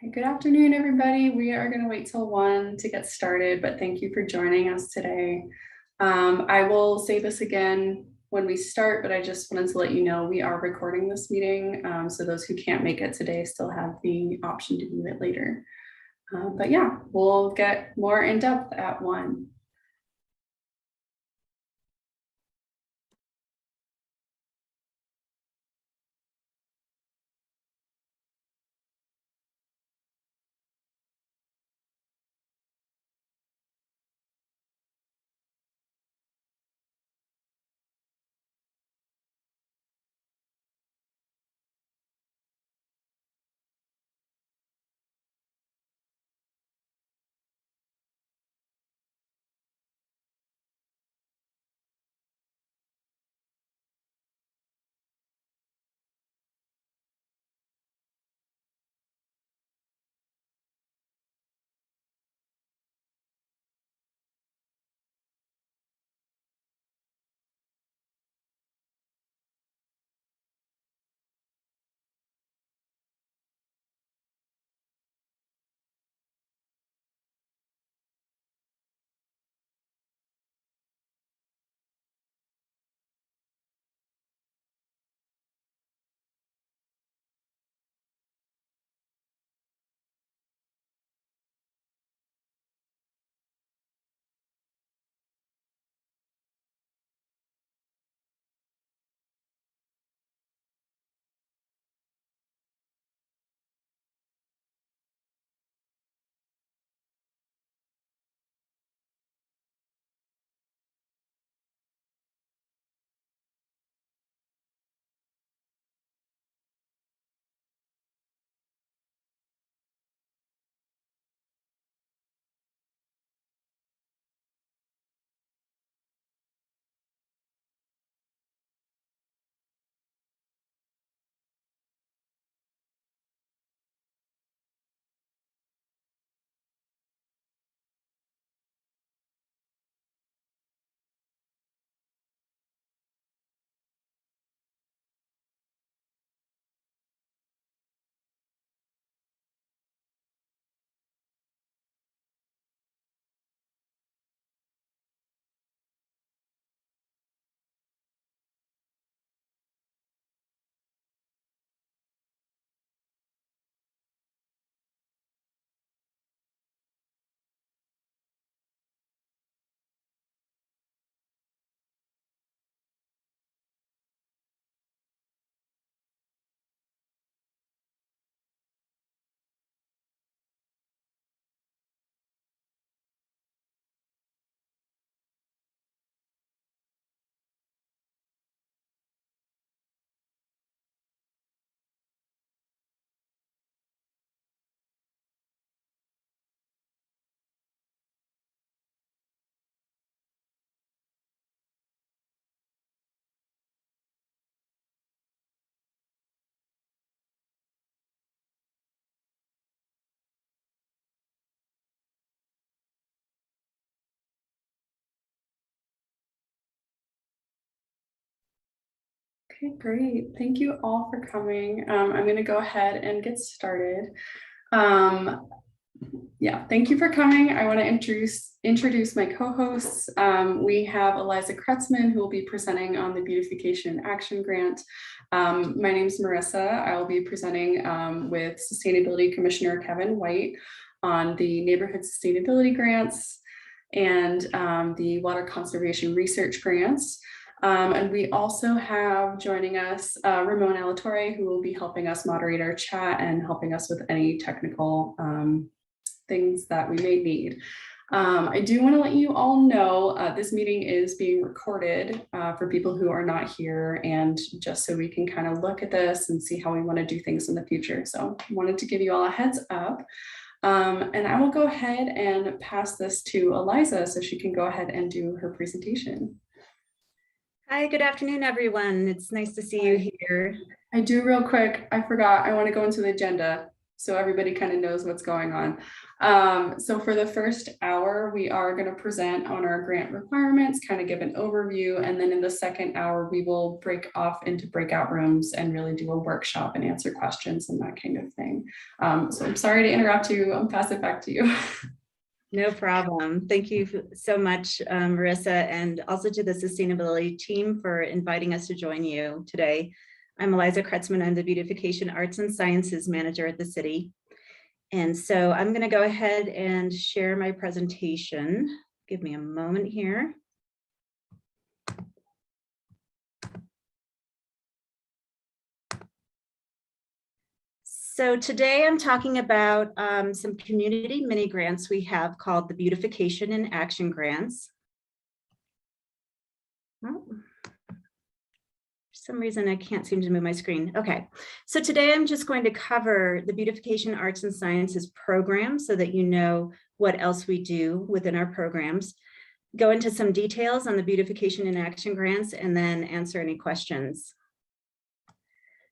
Good afternoon, everybody. We are going to wait till 1 to get started, but thank you for joining us today. I will say this again when we start, but I just wanted to let you know we are recording this meeting. So those who can't make it today still have the option to view it later. But yeah, we'll get more in depth at 1. Okay, great. Thank you all for coming. I'm going to go ahead and get started. Yeah, thank you for coming. I want to introduce my co-hosts. We have Eliza Kretzman, who will be presenting on the Beautification Action Grant. My name is Marissa. I will be presenting with Sustainability Commissioner Kevin White on the Neighborhood Sustainability Grants and the Water Conservation Research Grants. And we also have joining us Ramon Alatorre, who will be helping us moderate our chat and helping us with any technical things that we may need. I do want to let you all know this meeting is being recorded for people who are not here, and just so we can kind of look at this and see how we want to do things in the future. So I wanted to give you all a heads up. And I will go ahead and pass this to Eliza so she can go ahead and do her presentation. Hi, good afternoon, everyone. It's nice to see you here. I do real quick. I forgot. I want to go into the agenda. so everybody kind of knows what's going on. So for the first hour, we are going to present on our grant requirements, kind of give an overview, and then in the second hour, we will break off into breakout rooms and really do a workshop and answer questions and that kind of thing. So I'm sorry to interrupt you. I'll pass it back to you. No problem. Thank you so much, Marissa, and also to the sustainability team for inviting us to join you today. I'm Eliza Kretzman. I'm the Beautification Arts and Sciences Manager at the city. And so I'm going to go ahead and share my presentation. Give me a moment here. So today I'm talking about some community mini grants we have called the Beautification and Action Grants. Oh, for some reason I can't seem to move my screen. Okay, so today I'm just going to cover the Beautification Arts and Sciences program so that you know what else we do within our programs, go into some details on the Beautification and Action Grants, and then answer any questions.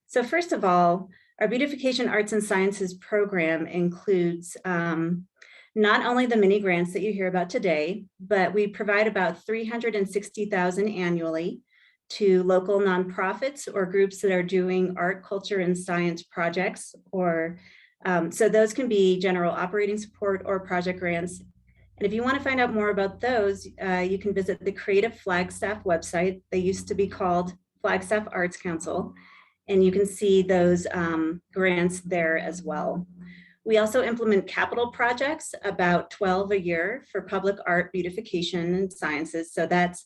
So first of all, our Beautification Arts and Sciences program includes not only the mini grants that you hear about today, but we provide about $360,000 annually to local nonprofits or groups that are doing art, culture, and science projects, or so those can be general operating support or project grants. And if you want to find out more about those, you can visit the Creative Flagstaff website. They used to be called Flagstaff Arts Council, and you can see those grants there as well. We also implement capital projects, about 12 a year, for public art, beautification, and sciences. So that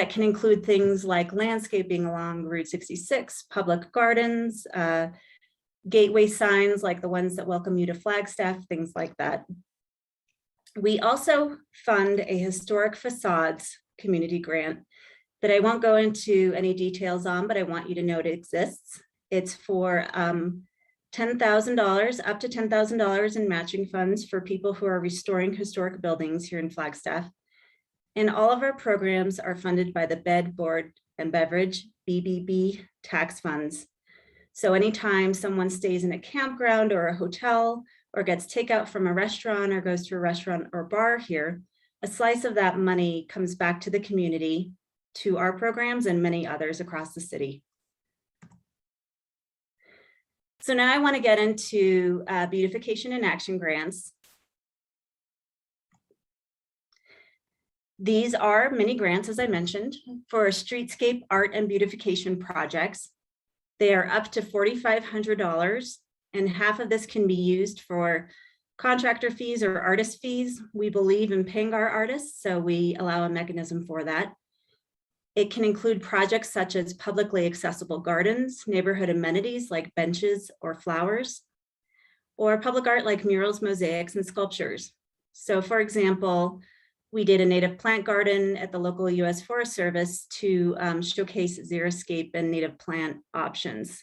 can include things like landscaping along Route 66, public gardens, gateway signs like the ones that welcome you to Flagstaff, things like that. We also fund a historic facades community grant that I won't go into any details on, but I want you to know it exists. It's for $10,000, up to $10,000 in matching funds for people who are restoring historic buildings here in Flagstaff. And all of our programs are funded by the Bed, Board, and Beverage, BBB, tax funds. So anytime someone stays in a campground or a hotel, or gets takeout from a restaurant, or goes to a restaurant or bar here, a slice of that money comes back to the community, to our programs and many others across the city. So now I want to get into beautification and action grants. These are mini grants, as I mentioned, for streetscape art and beautification projects. They are up to $4,500, and half of this can be used for contractor fees or artist fees. We believe in paying our artists, so we allow a mechanism for that. It can include projects such as publicly accessible gardens, neighborhood amenities like benches or flowers, or public art like murals, mosaics, and sculptures. So for example, we did a native plant garden at the local U.S. Forest Service to showcase xeriscape and native plant options.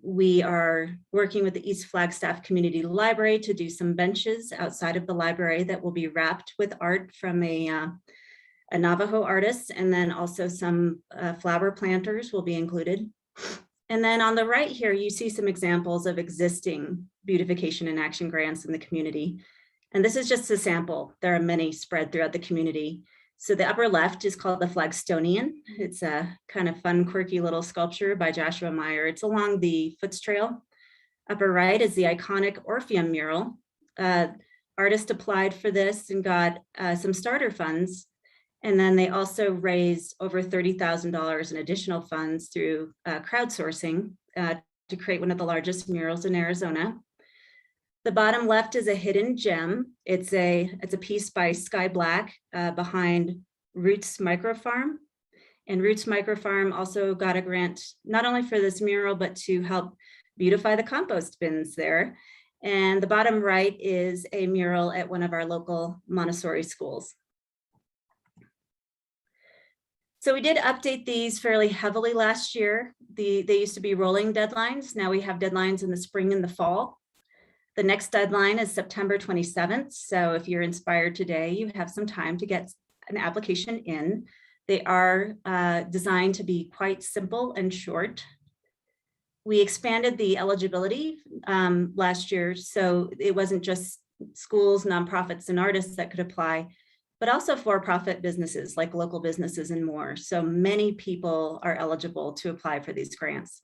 We are working with the East Flagstaff Community Library to do some benches outside of the library that will be wrapped with art from a Navajo artist, and then also some flower planters will be included. And then on the right here, you see some examples of existing beautification and action grants in the community. And this is just a sample. There are many spread throughout the community. So the upper left is called the Flagstonian. It's a kind of fun, quirky little sculpture by Joshua Meyer. It's along the Foots Trail. Upper right is the iconic Orpheum mural. Artist applied for this and got some starter funds. And then they also raised over $30,000 in additional funds through crowdsourcing to create one of the largest murals in Arizona. The bottom left is a hidden gem. It's a piece by Sky Black behind Roots Microfarm. And Roots Microfarm also got a grant, not only for this mural, but to help beautify the compost bins there. And the bottom right is a mural at one of our local Montessori schools. So we did update these fairly heavily last year. They used to be rolling deadlines. Now we have deadlines in the spring and the fall. The next deadline is September 27th. So if you're inspired today, you have some time to get an application in. They are designed to be quite simple and short. We expanded the eligibility last year, so it wasn't just schools, nonprofits, and artists that could apply, but also for-profit businesses like local businesses and more. So many people are eligible to apply for these grants.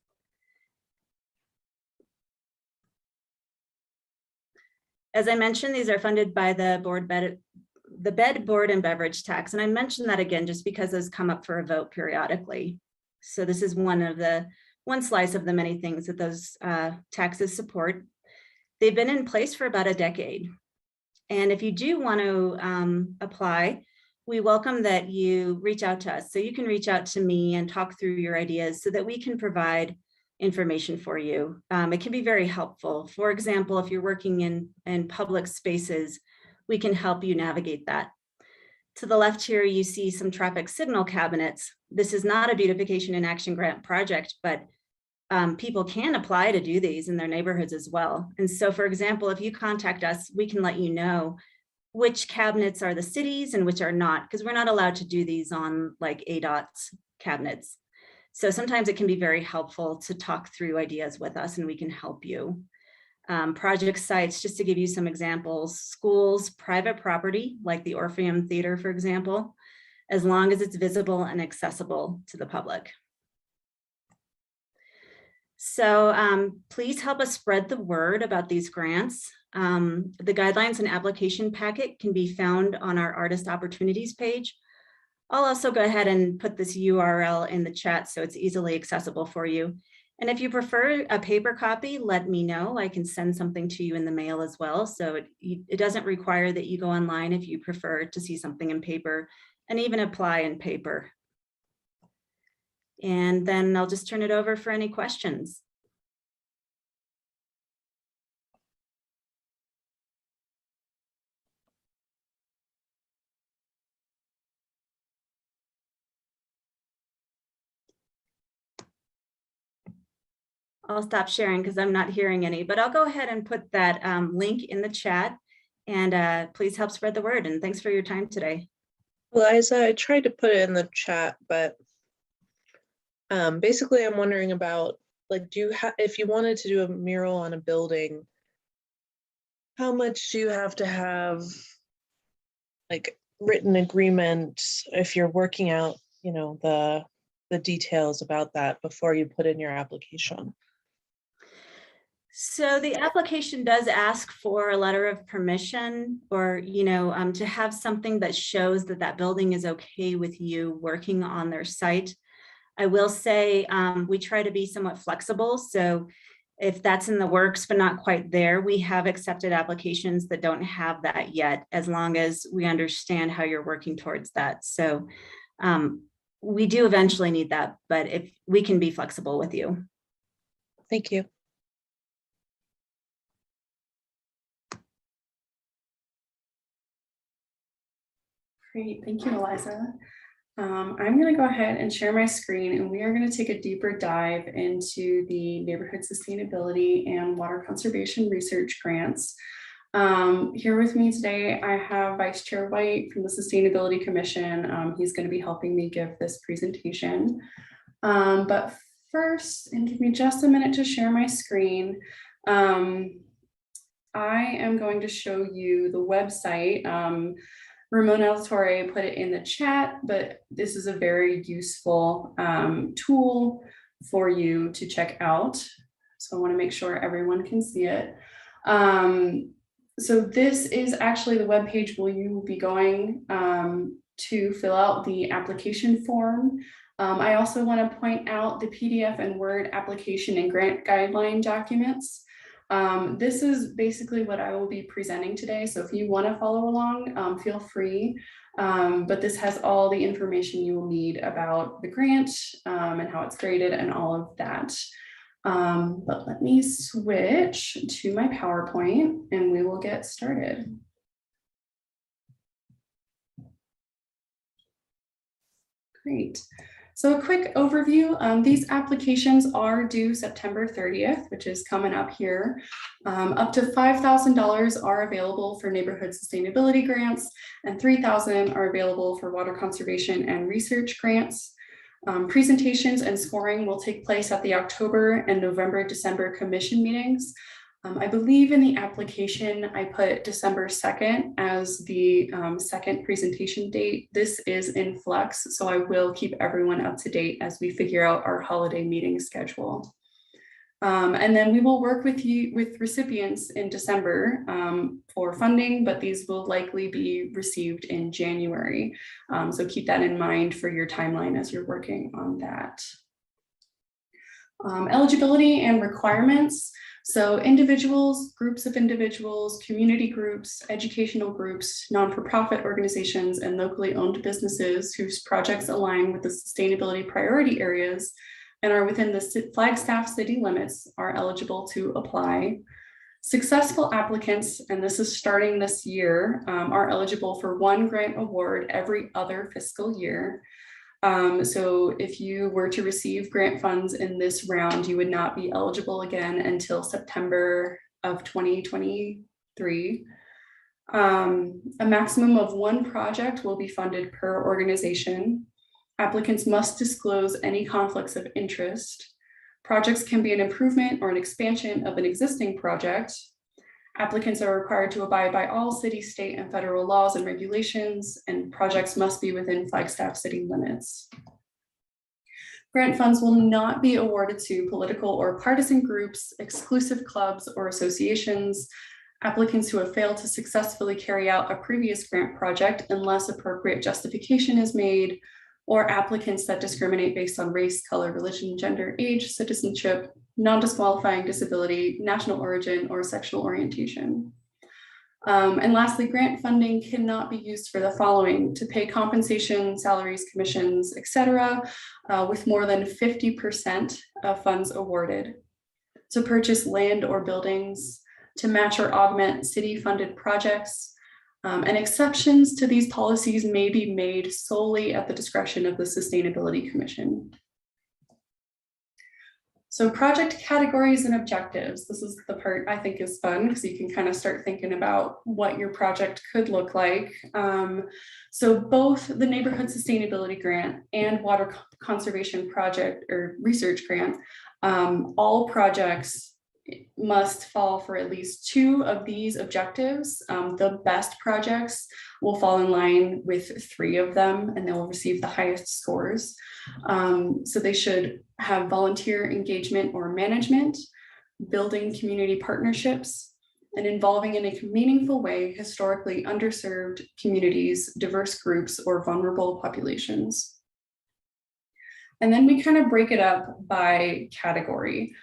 As I mentioned, these are funded by the bed, board, and beverage tax. And I mentioned that again, just because those come up for a vote periodically. So this is one slice of the many things that those taxes support. They've been in place for about a decade. And if you do want to apply, we welcome that you reach out to us. So you can reach out to me and talk through your ideas so that we can provide information for you. It can be very helpful. For example, if you're working in public spaces, we can help you navigate that. To the left here, you see some traffic signal cabinets. This is not a beautification in action grant project, but people can apply to do these in their neighborhoods as well. And so, for example, if you contact us, we can let you know which cabinets are the cities and which are not, because we're not allowed to do these on like ADOT's cabinets. So sometimes it can be very helpful to talk through ideas with us and we can help you. Project sites, just to give you some examples, schools, private property, like the Orpheum Theater, for example, as long as it's visible and accessible to the public. So please help us spread the word about these grants. The guidelines and application packet can be found on our Artist Opportunities page. I'll also go ahead and put this URL in the chat so it's easily accessible for you. And if you prefer a paper copy, let me know. I can send something to you in the mail as well. So it doesn't require that you go online if you prefer to see something in paper, and even apply in paper. And then I'll just turn it over for any questions. I'll stop sharing because I'm not hearing any, but I'll go ahead and put that link in the chat, and please help spread the word. And thanks for your time today. Liza, I tried to put it in the chat, but basically I'm wondering about, like, if you wanted to do a mural on a building, how much do you have to have like written agreement if you're working out, you know, the details about that before you put in your application? So the application does ask for a letter of permission, or, you know, to have something that shows that that building is okay with you working on their site. I will say we try to be somewhat flexible. So if that's in the works, but not quite there, we have accepted applications that don't have that yet, as long as we understand how you're working towards that. So we do eventually need that, but if we can be flexible with you. Thank you. Great, thank you, Eliza. I'm going to go ahead and share my screen, and we are going to take a deeper dive into the neighborhood sustainability and water conservation research grants. Here with me today, I have Vice Chair White from the Sustainability Commission. He's going to be helping me give this presentation. But first, and give me just a minute to share my screen, I am going to show you the website. Ramon Torre put it in the chat, but this is a very useful tool for you to check out. So I want to make sure everyone can see it. So this is actually the webpage where you will be going to fill out the application form. I also want to point out the PDF and Word application and grant guideline documents. This is basically what I will be presenting today. So if you want to follow along, feel free. But this has all the information you will need about the grant and how it's graded and all of that. But let me switch to my PowerPoint and we will get started. Great. So a quick overview, these applications are due September 30th, which is coming up here. Up to $5,000 are available for neighborhood sustainability grants, and $3,000 are available for water conservation and research grants. Presentations and scoring will take place at the October and November, December commission meetings. I believe in the application, I put December 2nd as the second presentation date. This is in flux, so I will keep everyone up to date as we figure out our holiday meeting schedule. And then we will work with recipients in December for funding, but these will likely be received in January. So keep that in mind for your timeline as you're working on that. Eligibility and requirements. So individuals, groups of individuals, community groups, educational groups, non-for-profit organizations, and locally owned businesses whose projects align with the sustainability priority areas and are within the Flagstaff city limits are eligible to apply. Successful applicants, and this is starting this year, are eligible for one grant award every other fiscal year. So if you were to receive grant funds in this round, you would not be eligible again until September of 2023. A maximum of one project will be funded per organization. Applicants must disclose any conflicts of interest. Projects can be an improvement or an expansion of an existing project. Applicants are required to abide by all city, state, and federal laws and regulations, and projects must be within Flagstaff city limits. Grant funds will not be awarded to political or partisan groups, exclusive clubs, or associations, applicants who have failed to successfully carry out a previous grant project unless appropriate justification is made, or applicants that discriminate based on race, color, religion, gender, age, citizenship, non-disqualifying disability, national origin, or sexual orientation. And lastly, grant funding cannot be used for the following: to pay compensation, salaries, commissions, etc., with more than 50% of funds awarded, to purchase land or buildings, to match or augment city-funded projects, and exceptions to these policies may be made solely at the discretion of the Sustainability Commission. So project categories and objectives. This is the part I think is fun because you can kind of start thinking about what your project could look like. So both the Neighborhood Sustainability Grant and Water Conservation Project or Research Grant, all projects must fall for at least two of these objectives. The best projects will fall in line with three of them and they will receive the highest scores. So they should have volunteer engagement or management, building community partnerships, and involving in a meaningful way historically underserved communities, diverse groups, or vulnerable populations. And then we kind of break it up by category.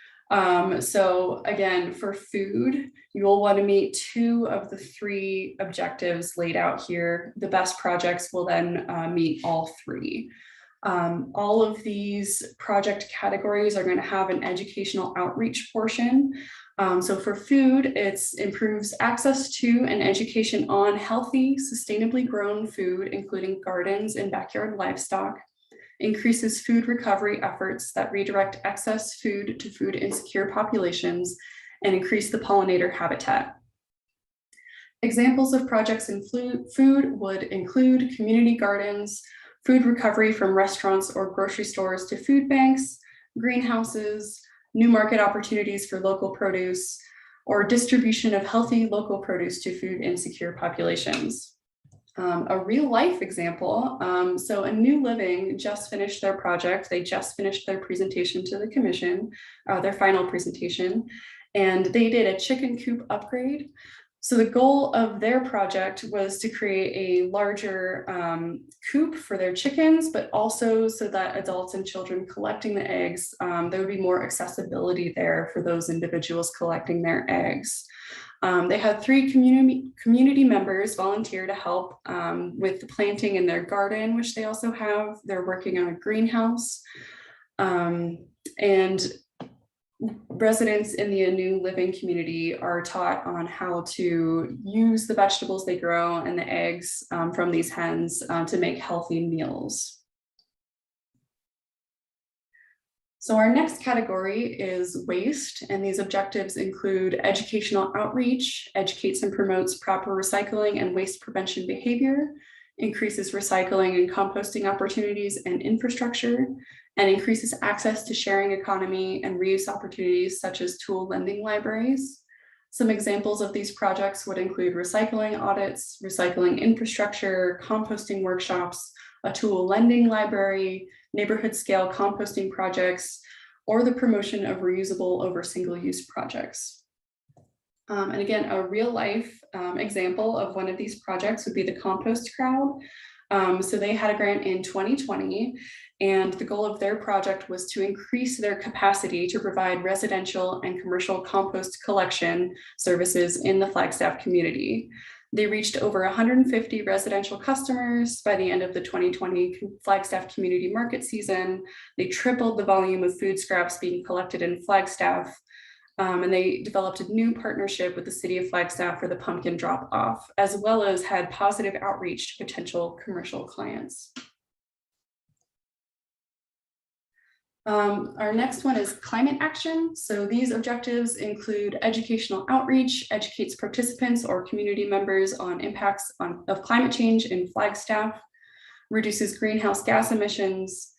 So again, for food, you will want to meet two of the three objectives laid out here. The best projects will then meet all three. All of these project categories are going to have an educational outreach portion. So for food, it improves access to and education on healthy, sustainably grown food, including gardens and backyard livestock, increases food recovery efforts that redirect excess food to food insecure populations, and increase the pollinator habitat. Examples of projects in food would include community gardens, food recovery from restaurants or grocery stores to food banks, greenhouses, new market opportunities for local produce, or distribution of healthy local produce to food insecure populations. A real life example, so A New Living just finished their project. They just finished their presentation to the commission, their final presentation, and they did a chicken coop upgrade. So the goal of their project was to create a larger coop for their chickens, but also so that adults and children collecting the eggs, there would be more accessibility there for those individuals collecting their eggs. They had 3 community members volunteer to help with the planting in their garden, which they also have. They're working on a greenhouse. And residents in the New Living community are taught on how to use the vegetables they grow and the eggs from these hens to make healthy meals. So our next category is waste, and these objectives include educational outreach, educates and promotes proper recycling and waste prevention behavior, increases recycling and composting opportunities and infrastructure, and increases access to sharing economy and reuse opportunities such as tool lending libraries. Some examples of these projects would include recycling audits, recycling infrastructure, composting workshops, a tool lending library, neighborhood scale composting projects, or the promotion of reusable over single-use projects. And again, a real life example of one of these projects would be the Compost Crowd. So they had a grant in 2020, and the goal of their project was to increase their capacity to provide residential and commercial compost collection services in the Flagstaff community. They reached over 150 residential customers by the end of the 2020 Flagstaff community market season. They tripled the volume of food scraps being collected in Flagstaff. And they developed a new partnership with the city of Flagstaff for the pumpkin drop off, as well as had positive outreach to potential commercial clients. Our next one is climate action. So these objectives include educational outreach, educates participants or community members on impacts of climate change in Flagstaff, reduces greenhouse gas emissions,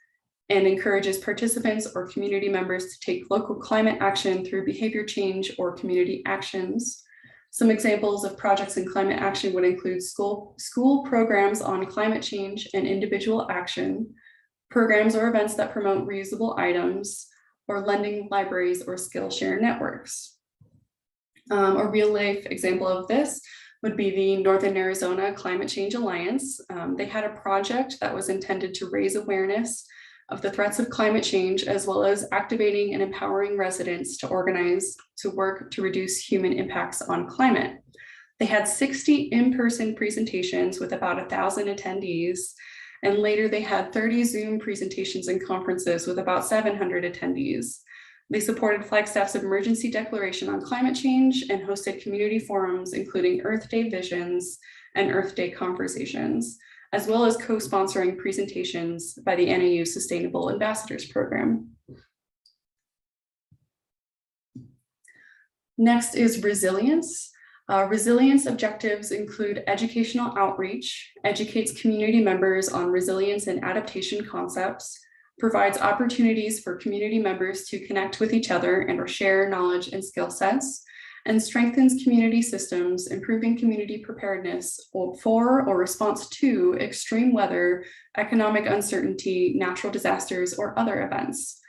and encourages participants or community members to take local climate action through behavior change or community actions. Some examples of projects in climate action would include school programs on climate change and individual action, programs or events that promote reusable items, or lending libraries or Skillshare networks. A real life example of this would be the Northern Arizona Climate Change Alliance. They had a project that was intended to raise awareness of the threats of climate change, as well as activating and empowering residents to organize to work to reduce human impacts on climate. They had 60 in-person presentations with about 1,000 attendees, and later they had 30 Zoom presentations and conferences with about 700 attendees. They supported Flagstaff's emergency declaration on climate change and hosted community forums, including Earth Day visions and Earth Day conversations, as well as co-sponsoring presentations by the NAU Sustainable Ambassadors Program. Next is resilience. Resilience objectives include educational outreach, educates community members on resilience and adaptation concepts, provides opportunities for community members to connect with each other and or share knowledge and skill sets, and strengthens community systems, improving community preparedness for or response to extreme weather, economic uncertainty, natural disasters, or other events.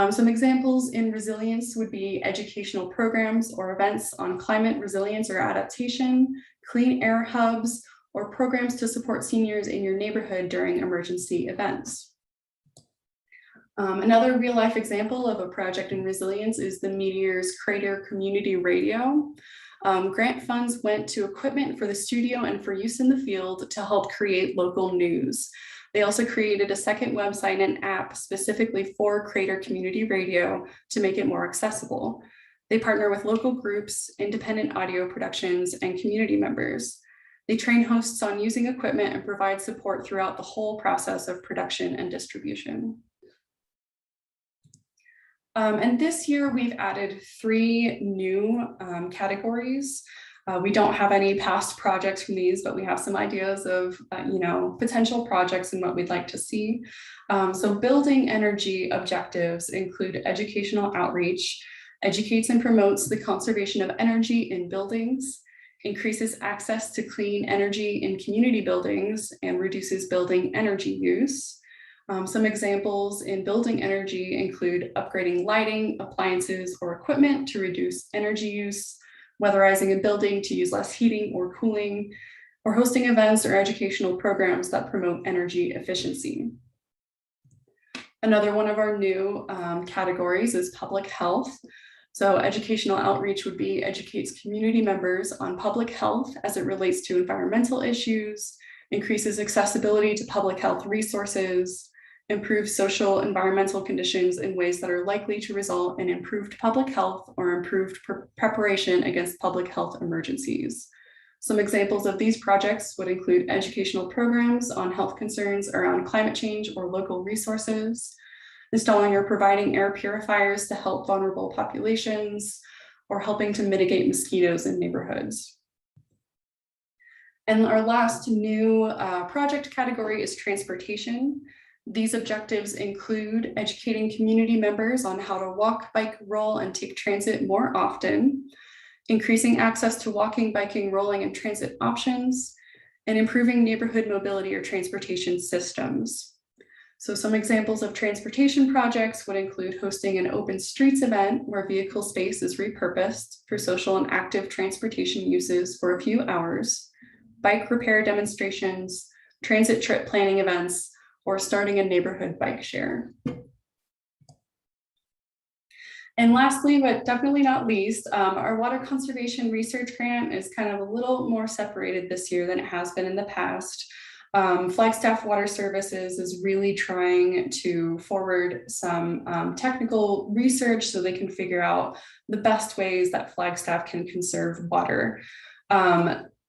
Some examples in resilience would be educational programs or events on climate resilience or adaptation, clean air hubs, or programs to support seniors in your neighborhood during emergency events. Another real life example of a project in resilience is the Meteor's Crater Community Radio. Grant funds went to equipment for the studio and for use in the field to help create local news. They also created a second website and app specifically for Crater Community Radio to make it more accessible. They partner with local groups, independent audio productions, and community members. They train hosts on using equipment and provide support throughout the whole process of production and distribution. And this year we've added 3 new categories. We don't have any past projects from these, but we have some ideas of potential projects and what we'd like to see. So building energy objectives include educational outreach, educates and promotes the conservation of energy in buildings, increases access to clean energy in community buildings, and reduces building energy use. Some examples in building energy include upgrading lighting, appliances, or equipment to reduce energy use, weatherizing a building to use less heating or cooling, or hosting events or educational programs that promote energy efficiency. Another one of our new categories is public health. So educational outreach would be educates community members on public health as it relates to environmental issues, increases accessibility to public health resources, improves social environmental conditions in ways that are likely to result in improved public health or improved preparation against public health emergencies. Some examples of these projects would include educational programs on health concerns around climate change or local resources, installing or providing air purifiers to help vulnerable populations, or helping to mitigate mosquitoes in neighborhoods. And our last new project category is transportation. These objectives include educating community members on how to walk, bike, roll, and take transit more often, increasing access to walking, biking, rolling, and transit options, and improving neighborhood mobility or transportation systems. So some examples of transportation projects would include hosting an open streets event where vehicle space is repurposed for social and active transportation uses for a few hours, bike repair demonstrations, transit trip planning events, or starting a neighborhood bike share. And lastly, but definitely not least, our water conservation research grant is kind of a little more separated this year than it has been in the past. Flagstaff Water Services is really trying to forward some technical research so they can figure out the best ways that Flagstaff can conserve water.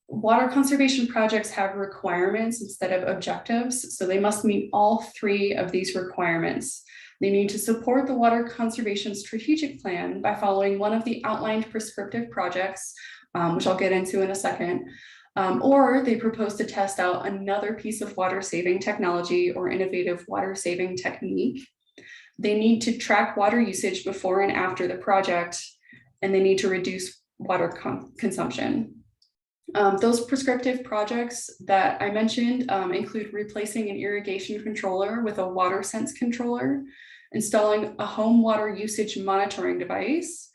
Water conservation projects have requirements instead of objectives, so they must meet all 3 of these requirements. They need to support the water conservation strategic plan by following one of the outlined prescriptive projects, which I'll get into in a second, or they propose to test out another piece of water saving technology or innovative water saving technique. They need to track water usage before and after the project, and they need to reduce water consumption. Those prescriptive projects that I mentioned include replacing an irrigation controller with a water sense controller, installing a home water usage monitoring device,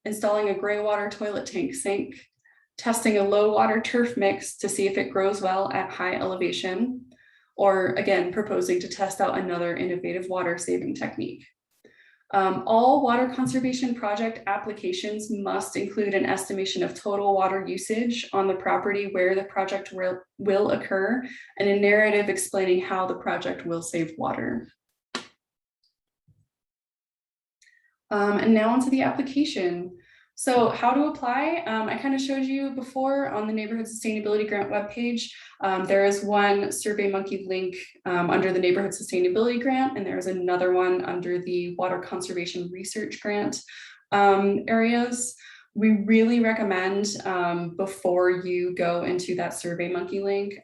installing a gray water toilet tank sink, testing a low water turf mix to see if it grows well at high elevation, or again, proposing to test out another innovative water saving technique. All water conservation project applications must include an estimation of total water usage on the property where the project will occur and a narrative explaining how the project will save water. And now onto the application. So how to apply? I kind of showed you before on the Neighborhood Sustainability Grant webpage. There is one SurveyMonkey link under the Neighborhood Sustainability Grant, and there's another one under the Water Conservation Research Grant areas. We really recommend before you go into that SurveyMonkey link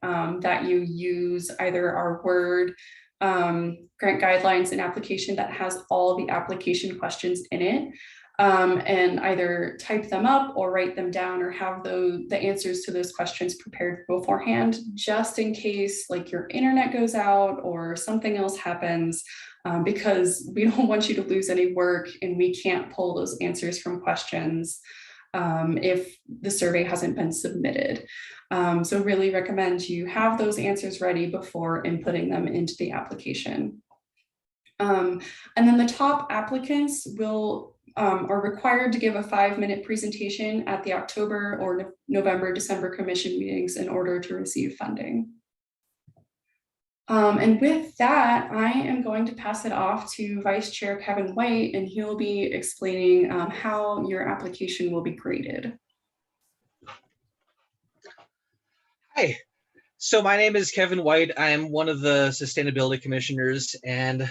that you use either our Word grant guidelines and application that has all the application questions in it. And either type them up or write them down or have the answers to those questions prepared beforehand, just in case like your internet goes out or something else happens, because we don't want you to lose any work and we can't pull those answers from questions if the survey hasn't been submitted. So really recommend you have those answers ready before inputting them into the application. And then the top applicants are required to give a 5-minute presentation at the October or November, December commission meetings in order to receive funding. And with that, I am going to pass it off to Vice Chair Kevin White, and he'll be explaining how your application will be graded. Hi, so my name is Kevin White. I'm one of the sustainability commissioners, and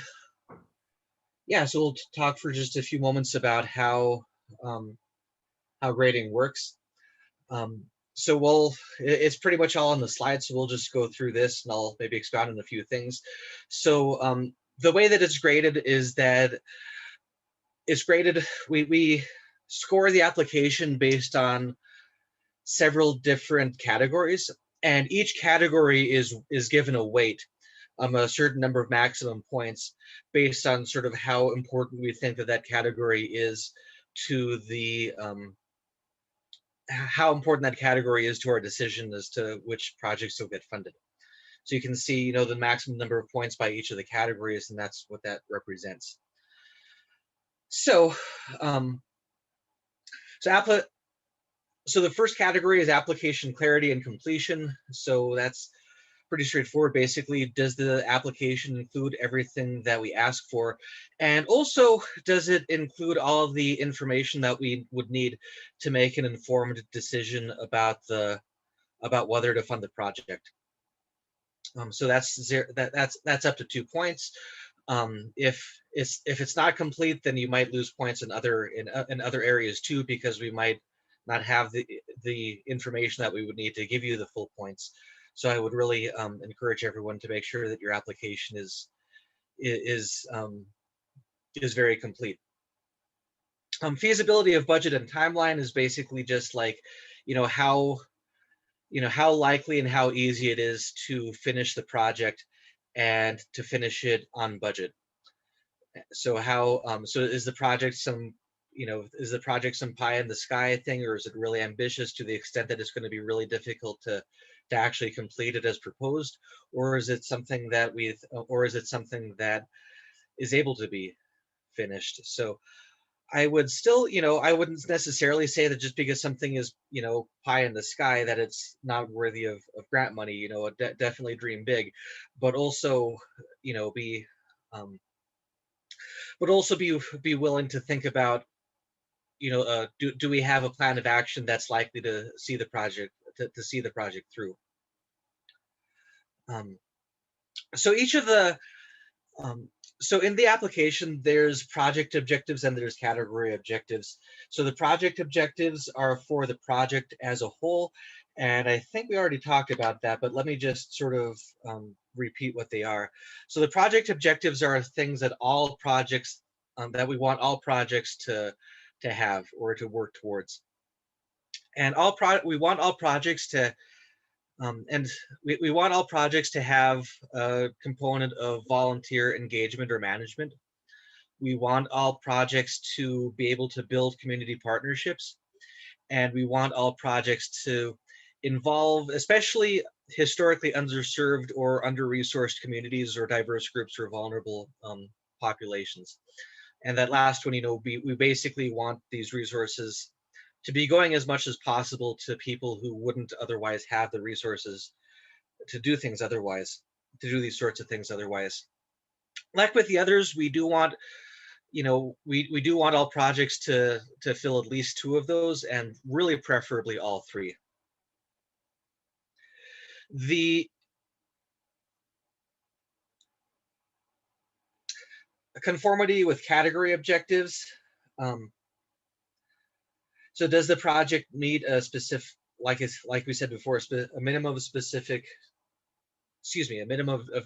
yeah, so we'll talk for just a few moments about how grading works. So it's pretty much all on the slide, so we'll just go through this and I'll maybe expound on a few things. So the way that it's graded is that we score the application based on several different categories, and each category is given a weight, a certain number of maximum points based on sort of how important we think that category is to the how important that category is to our decision as to which projects will get funded. So you can see, the maximum number of points by each of the categories, and that's what that represents. So, so the first category is application clarity and completion. So that's pretty straightforward. Basically, does the application include everything that we ask for? And also, does it include all of the information that we would need to make an informed decision about whether to fund the project? So that's up to 2 points. If it's not complete, then you might lose points in other areas too, because we might not have the information that we would need to give you the full points. So I would really encourage everyone to make sure that your application is very complete. Feasibility of budget and timeline is basically just like, how likely and how easy it is to finish the project and to finish it on budget. So so is the project some pie in the sky thing, or is it really ambitious to the extent that it's going to be really difficult to actually complete it as proposed, or is it something that is able to be finished? So I would still, I wouldn't necessarily say that just because something is, pie in the sky, that it's not worthy of grant money. Definitely dream big, but also, be, be willing to think about, do we have a plan of action that's likely to see the project through? Um, so each of the so in the application, there's project objectives and there's category objectives. So the project objectives are for the project as a whole. And I think we already talked about that, but let me just sort of repeat what they are. So the project objectives are things that all projects, that we want all projects to have or to work towards. And we want all projects to we want all projects to have a component of volunteer engagement or management. We want all projects to be able to build community partnerships. And we want all projects to involve, especially historically underserved or under-resourced communities or diverse groups or vulnerable populations. And that last one, we basically want these resources to be going as much as possible to people who wouldn't otherwise have the resources to do things otherwise, to do these sorts of things otherwise. Like with the others, we do want, we do want all projects to fill at least 2 of those, and really preferably all 3. The conformity with category objectives. So does the project meet a specific, like we said before, a minimum of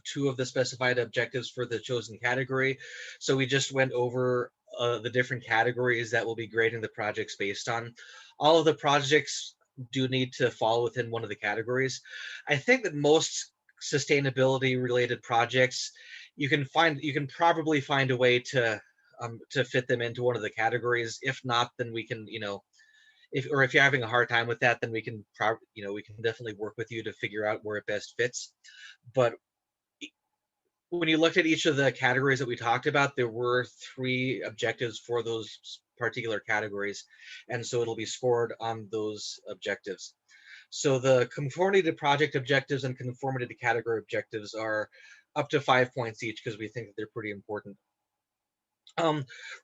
2 of the specified objectives for the chosen category? So we just went over the different categories that we'll be grading the projects based on. All of the projects do need to fall within one of the categories. I think that most sustainability related projects, you can probably find a way to fit them into one of the categories. If not, then we can, if you're having a hard time with that, then we can definitely work with you to figure out where it best fits. But when you looked at each of the categories that we talked about, there were 3 objectives for those particular categories, and so it'll be scored on those objectives. So the conformity to project objectives and conformity to category objectives are up to 5 points each, because we think that they're pretty important.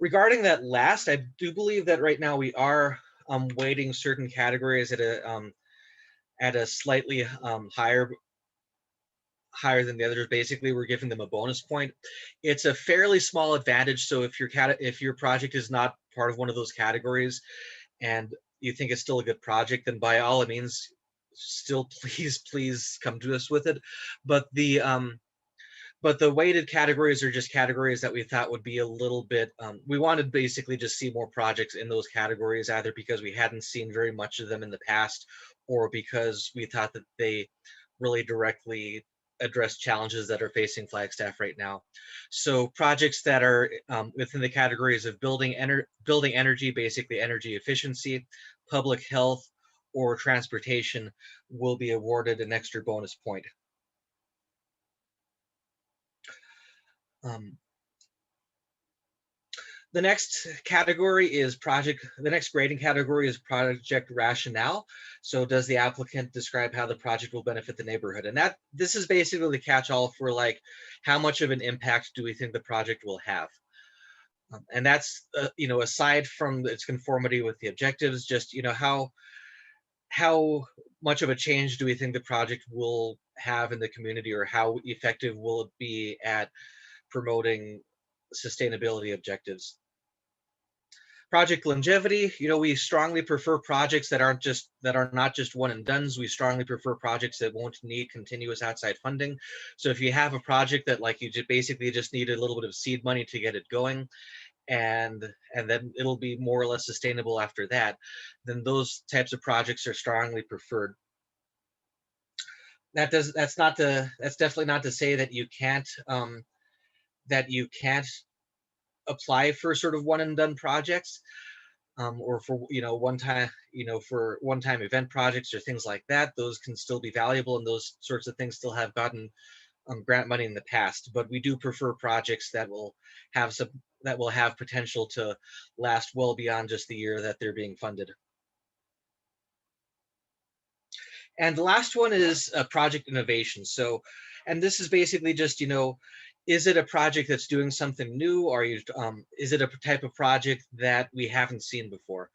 Regarding that last, I do believe that right now we are weighting certain categories at a slightly higher than the others. Basically, we're giving them a bonus point. It's a fairly small advantage. So if your project is not part of one of those categories and you think it's still a good project, then by all means, still please come to us with it. But the weighted categories are just categories that we thought would be a little bit, we wanted basically just see more projects in those categories, either because we hadn't seen very much of them in the past, or because we thought that they really directly address challenges that are facing Flagstaff right now. So projects that are within the categories of building energy, basically energy efficiency, public health, or transportation, will be awarded an extra bonus point. The next grading category is project rationale. So does the applicant describe how the project will benefit the neighborhood? And this is basically the catch-all for, like, how much of an impact do we think the project will have? And that's, aside from its conformity with the objectives, just, how much of a change do we think the project will have in the community, or how effective will it be at promoting sustainability objectives? Project longevity, we strongly prefer projects that are not just one and dones. We strongly prefer projects that won't need continuous outside funding. So if you have a project that like you just basically just need a little bit of seed money to get it going, and then it'll be more or less sustainable after that, then those types of projects are strongly preferred. That's definitely not to say that you can't apply for sort of one and done projects, or for for one-time event projects or things like that. Those can still be valuable, and those sorts of things still have gotten grant money in the past. But we do prefer projects that will have potential to last well beyond just the year that they're being funded. And the last one is project innovation. So, and this is basically just, is it a project that's doing something new? Or is it a type of project that we haven't seen before?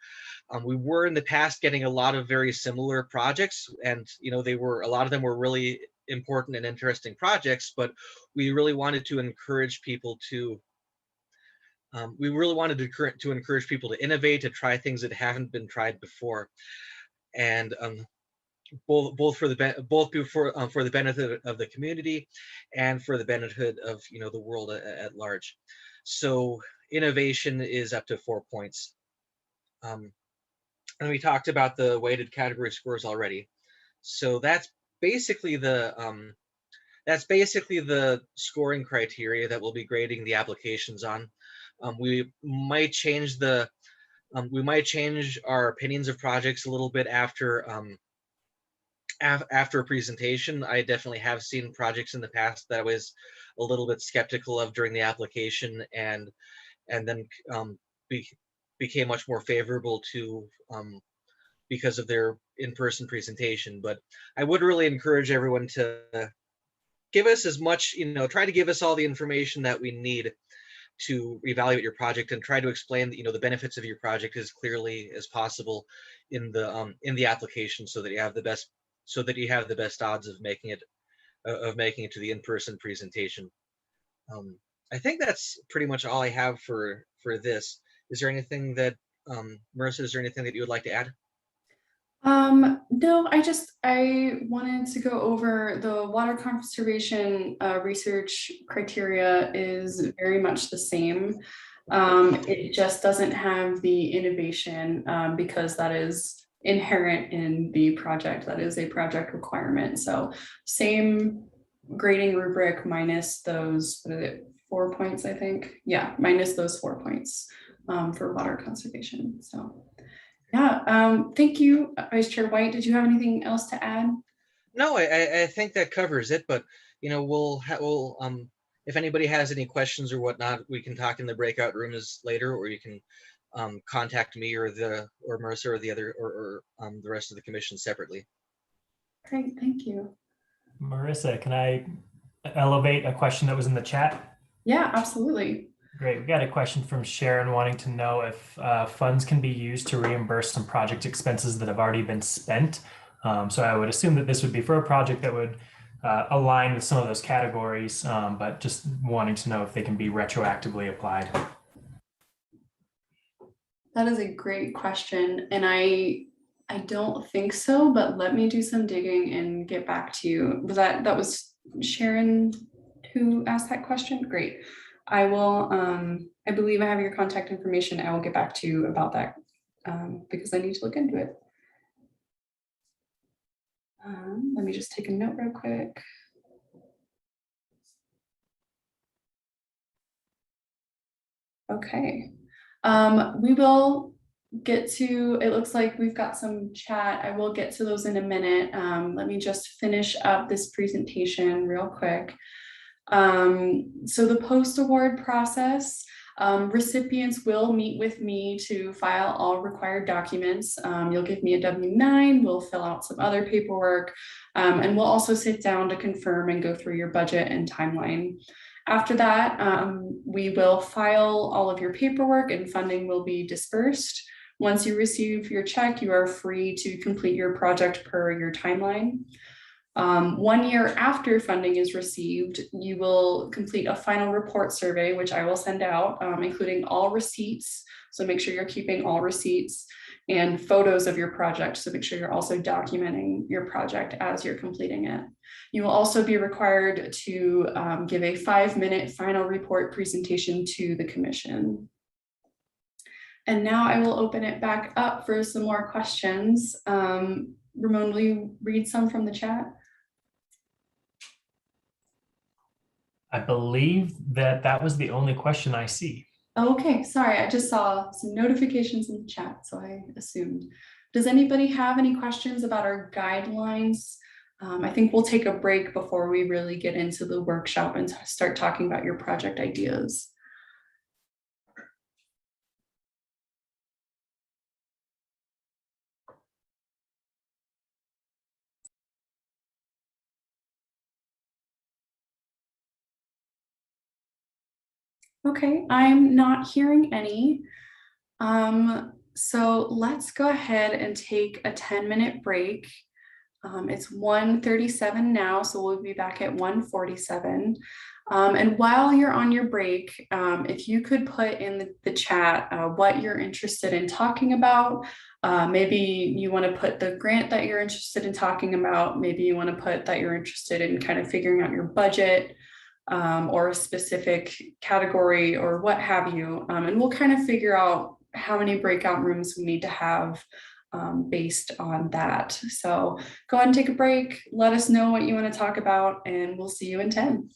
We were in the past getting a lot of very similar projects, and a lot of them were really important and interesting projects, but we really wanted to encourage people to encourage people to innovate, to try things that haven't been tried before, and for the benefit of the community and for the benefit of the world at large. So innovation is up to 4 points. And we talked about the weighted category scores already. So that's basically the scoring criteria that we'll be grading the applications on. We might change our opinions of projects a little bit after a presentation. I definitely have seen projects in the past that I was a little bit skeptical of during the application, and then became much more favorable to because of their in-person presentation. But I would really encourage everyone to give us as much, try to give us all the information that we need to evaluate your project, and try to explain the benefits of your project as clearly as possible in the application, so that you have the best odds of making it to the in-person presentation. I think that's pretty much all I have for this. Is there anything that Marissa, is there anything that you would like to add? No, I wanted to go over the water conservation research criteria is very much the same. It just doesn't have the innovation because that is inherent in the project. That is a project requirement. So same grading rubric minus those, 4 points, I think. Yeah, minus those 4 points for water conservation. So yeah, thank you, Vice Chair White. Did you have anything else to add? No, I think that covers it. But we'll if anybody has any questions or whatnot, we can talk in the breakout rooms later, or you can contact me or Marissa or the rest of the commission separately. Great, thank you. Marissa, can I elevate a question that was in the chat? Yeah, absolutely. Great. We got a question from Sharon wanting to know if funds can be used to reimburse some project expenses that have already been spent. So I would assume that this would be for a project that would align with some of those categories, but just wanting to know if they can be retroactively applied. That is a great question, and I don't think so, but let me do some digging and get back to you. That was Sharon who asked that question? Great. I will, I believe I have your contact information. I will get back to you about that because I need to look into it. Let me just take a note real quick. Okay. We will get to, it looks like we've got some chat. I will get to those in a minute. Let me just finish up this presentation real quick. So the post-award process, recipients will meet with me to file all required documents. You'll give me a W-9, we'll fill out some other paperwork, and we'll also sit down to confirm and go through your budget and timeline. After that, we will file all of your paperwork and funding will be dispersed. Once you receive your check, you are free to complete your project per your timeline. 1 year after funding is received, you will complete a final report survey, which I will send out, including all receipts. So make sure you're keeping all receipts and photos of your project. So make sure you're also documenting your project as you're completing it. You will also be required to give a 5-minute final report presentation to the commission. And now I will open it back up for some more questions. Ramon, will you read some from the chat? I believe that that was the only question I see. Okay, sorry, I just saw some notifications in the chat, so I assumed. Does anybody have any questions about our guidelines? I think we'll take a break before we really get into the workshop and start talking about your project ideas. Okay, I'm not hearing any. So let's go ahead and take a 10-minute break. It's 1:37 now, so we'll be back at 1:47. And while you're on your break, if you could put in the chat what you're interested in talking about. Maybe you want to put the grant that you're interested in talking about. Maybe you want to put that you're interested in kind of figuring out your budget, or a specific category or what have you. And we'll kind of figure out how many breakout rooms we need to have based on that. So go ahead and take a break. Let us know what you want to talk about, and we'll see you in 10.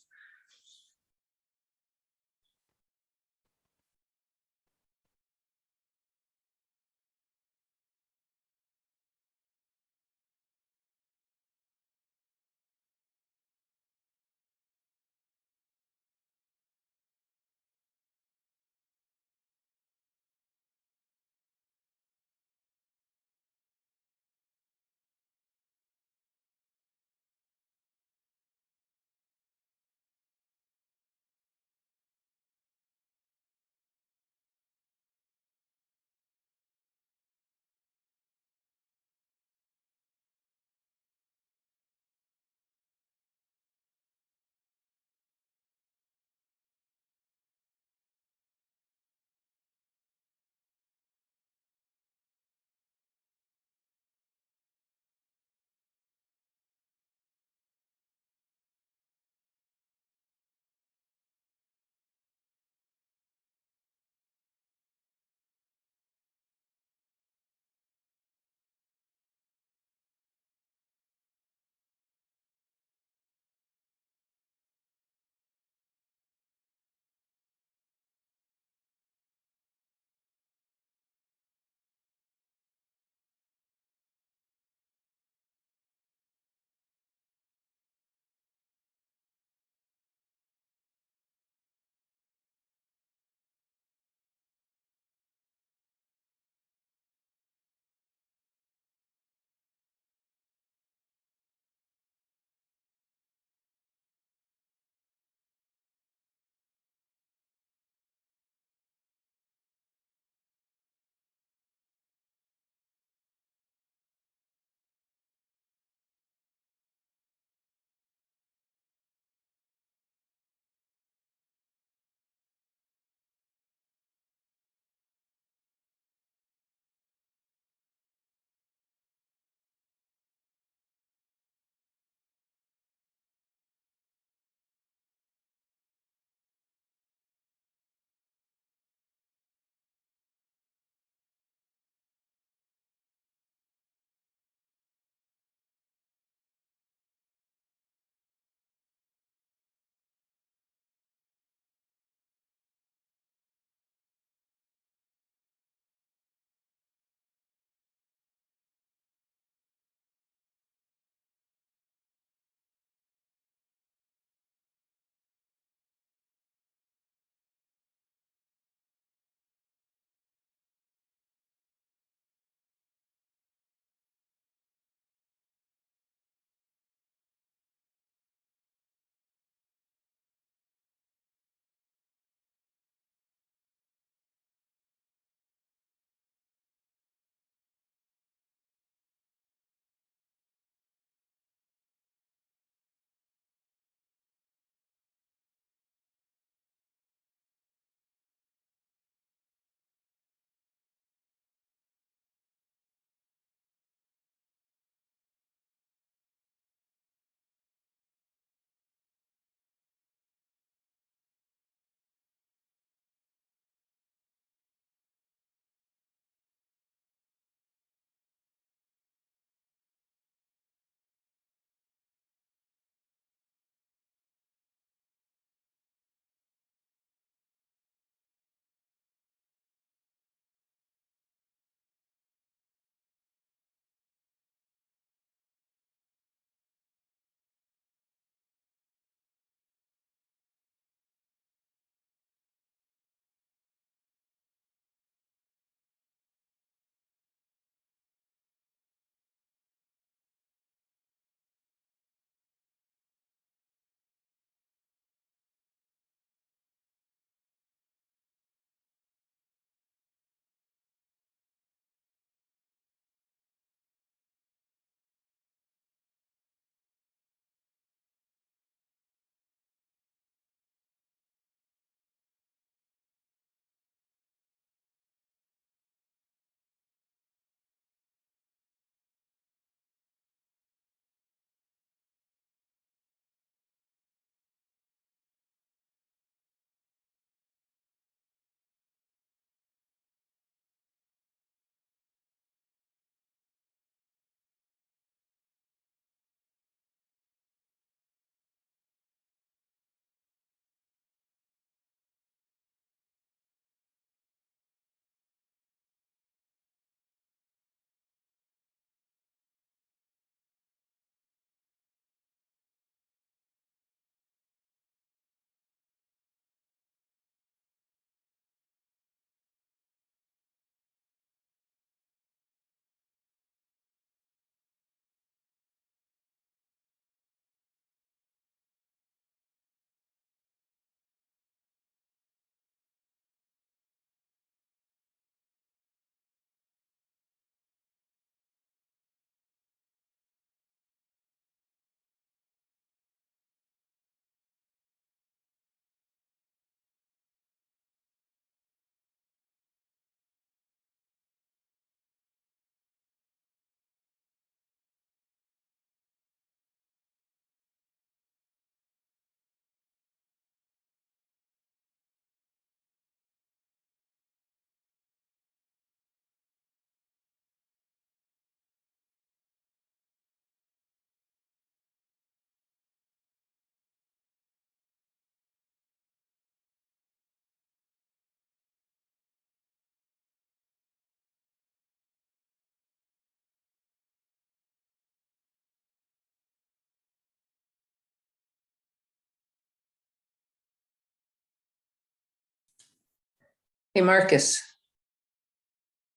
Hey, Marcus.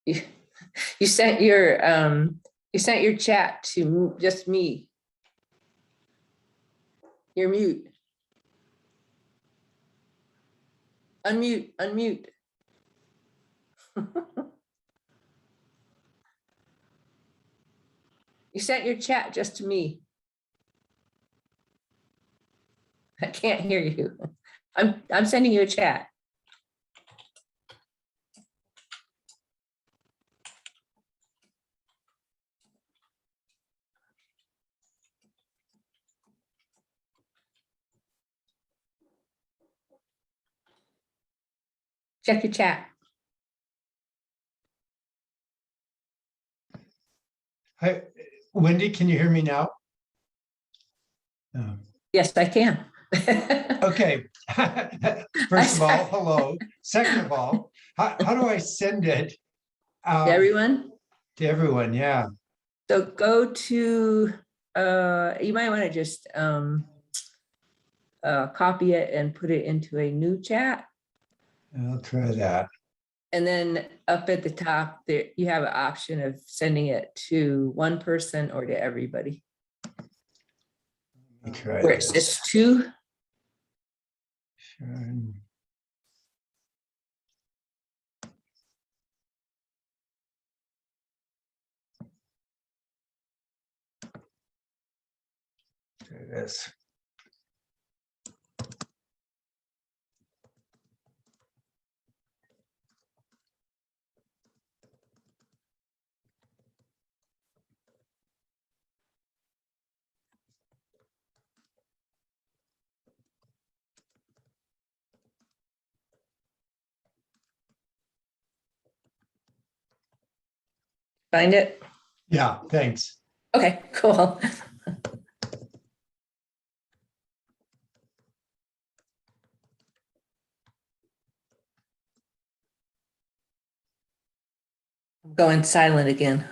You, you sent your chat to just me. You're mute. Unmute. You sent your chat just to me. I can't hear you. I'm sending you a chat. Check your chat. Hi, Wendy, can you hear me now? Oh. Yes, I can. Okay. First of all, hello. Second of all, how do I send it? Everyone. To everyone, yeah. So go to, you might want to just copy it and put it into a new chat. I'll try that. And then up at the top there, you have an option of sending it to one person or to everybody. Let me try Where it this. says two. Sure. There it is. Find it. Yeah, thanks. Okay, cool. I'm going silent again.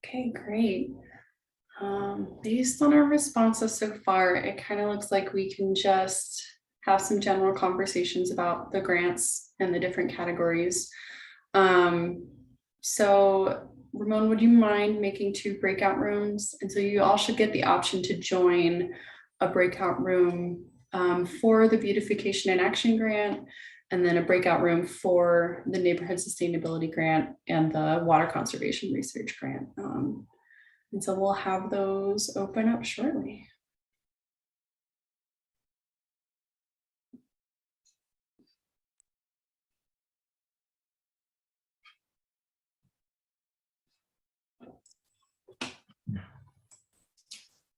Okay, great. Based on our responses so far, it kind of looks like we can just have some general conversations about the grants and the different categories. So Ramon, would you mind making 2 breakout rooms? And so you all should get the option to join a breakout room for the Beautification and Action Grant, and then a breakout room for the Neighborhood Sustainability Grant and the Water Conservation Research Grant. And so we'll have those open up shortly.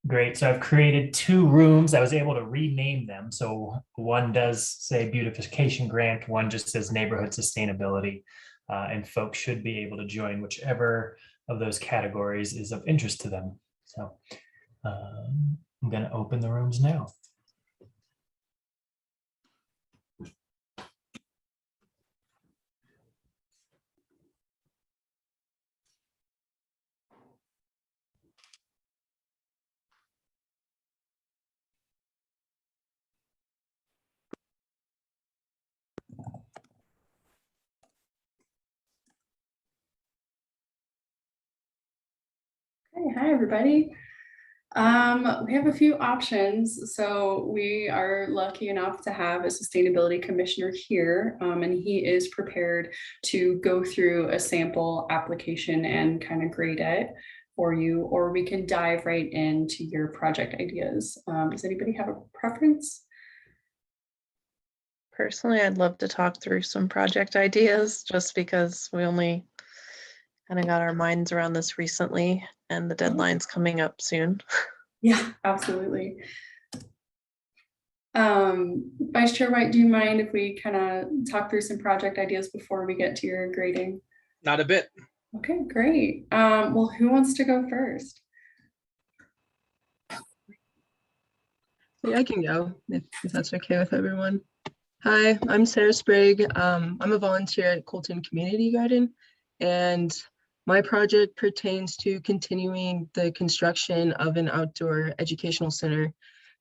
Great. So I've created 2 rooms. I was able to rename them. So one does say beautification grant, one just says neighborhood sustainability. And folks should be able to join whichever of those categories is of interest to them. So I'm going to open the rooms now. Okay, hi everybody. We have a few options. So we are lucky enough to have a sustainability commissioner here, and he is prepared to go through a sample application and kind of grade it for you, or we can dive right into your project ideas. Does anybody have a preference? Personally, I'd love to talk through some project ideas just because we only kind of got our minds around this recently and the deadline's coming up soon. Yeah, absolutely. Vice Chair White, do you mind if we kind of talk through some project ideas before we get to your grading? Not a bit. Okay, great. Well, who wants to go first? Yeah, I can go if that's okay with everyone. Hi, I'm Sarah Sprague. I'm a volunteer at Colton Community Garden, and my project pertains to continuing the construction of an outdoor educational center,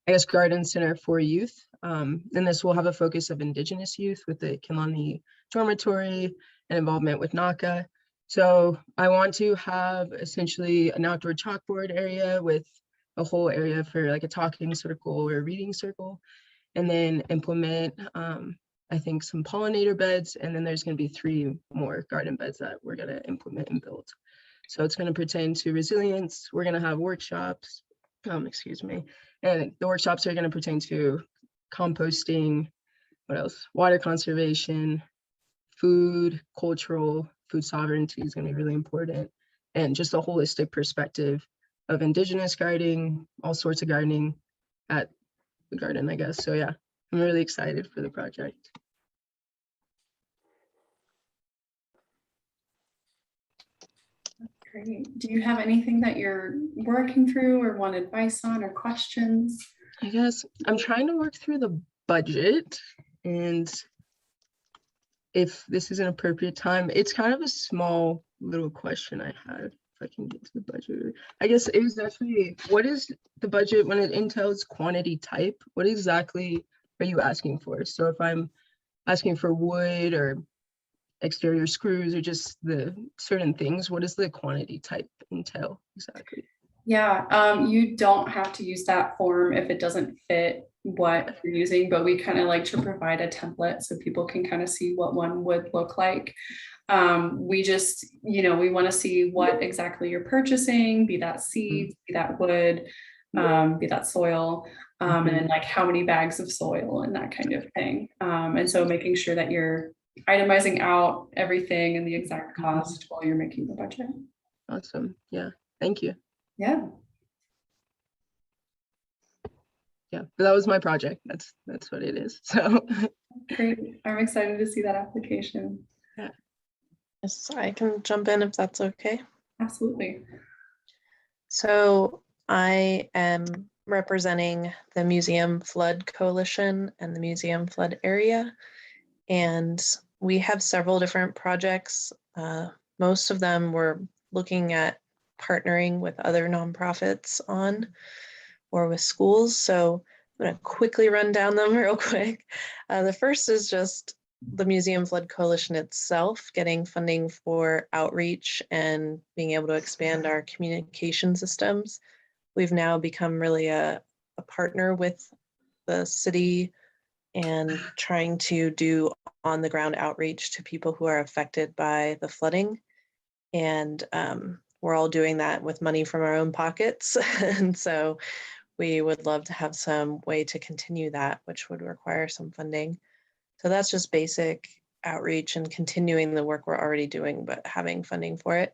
I guess garden center for youth. And this will have a focus of Indigenous youth with the Killarney dormitory and involvement with NACA. So I want to have essentially an outdoor chalkboard area with a whole area for like a talking circle or a reading circle, and then implement I think some pollinator beds, and then there's going to be 3 more garden beds that we're going to implement and build. So it's going to pertain to resilience. We're going to have workshops, excuse me, and the workshops are going to pertain to composting, what else? Water conservation, food, cultural, food sovereignty is going to be really important, and just a holistic perspective of Indigenous gardening, all sorts of gardening at the garden, I guess. So yeah, I'm really excited for the project. Great. Do you have anything that you're working through or want advice on or questions? I guess I'm trying to work through the budget, and if this is an appropriate time, it's kind of a small little question I had. If I can get to the budget, I guess it was actually, what is the budget when it entails quantity type? What exactly are you asking for? So if I'm asking for wood or exterior screws or just the certain things, what does the quantity type entail exactly? Yeah, you don't have to use that form if it doesn't fit what you're using, but we kind of like to provide a template so people can kind of see what one would look like. We just, we want to see what exactly you're purchasing, be that seeds, be that wood, be that soil, and then like how many bags of soil and that kind of thing. And so making sure that you're itemizing out everything and the exact cost while you're making the budget. Awesome. Yeah. Thank you. Yeah. Yeah, but that was my project. That's what it is. So Great. I'm excited to see that application. Yes, I can jump in if that's okay. Absolutely. So I am representing the Museum Flood Coalition and the Museum Flood Area. And we have several different projects. Most of them we're looking at partnering with other nonprofits on or with schools. So I'm going to quickly run down them real quick. The first is just the Museum Flood Coalition itself, getting funding for outreach and being able to expand our communication systems. We've now become really a partner with the city and trying to do on the ground outreach to people who are affected by the flooding. And we're all doing that with money from our own pockets. And so we would love to have some way to continue that, which would require some funding. So that's just basic outreach and continuing the work we're already doing, but having funding for it.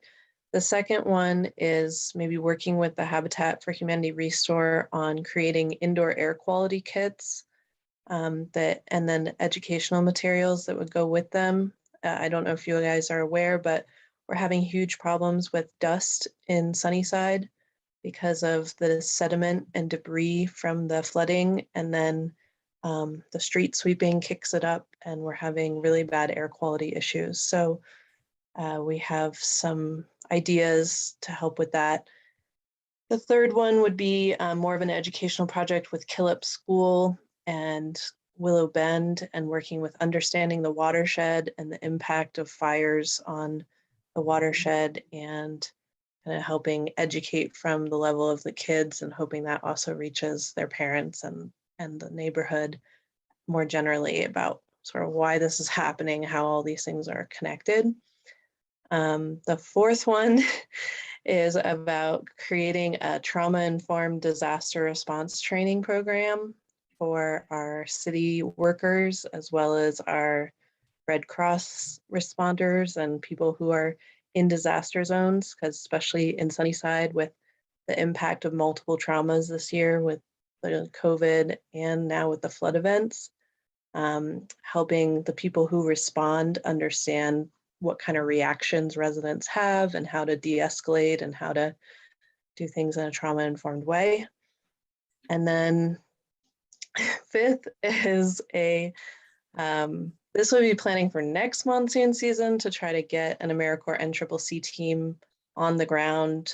The second one is maybe working with the Habitat for Humanity Restore on creating indoor air quality kits and then educational materials that would go with them. I don't know if you guys are aware, but we're having huge problems with dust in Sunnyside because of the sediment and debris from the flooding, and then the street sweeping kicks it up, and we're having really bad air quality issues. So we have some ideas to help with that. The third one would be more of an educational project with Killip School and Willow Bend, and working with understanding the watershed and the impact of fires on the watershed, and kind of helping educate from the level of the kids, and hoping that also reaches their parents and the neighborhood more generally about sort of why this is happening, how all these things are connected. The fourth one is about creating a trauma-informed disaster response training program for our city workers, as well as our Red Cross responders and people who are in disaster zones, because especially in Sunnyside with the impact of multiple traumas this year with the COVID and now with the flood events, helping the people who respond understand what kind of reactions residents have and how to de-escalate and how to do things in a trauma-informed way. And then fifth is this would be planning for next monsoon season to try to get an AmeriCorps NCCC team on the ground,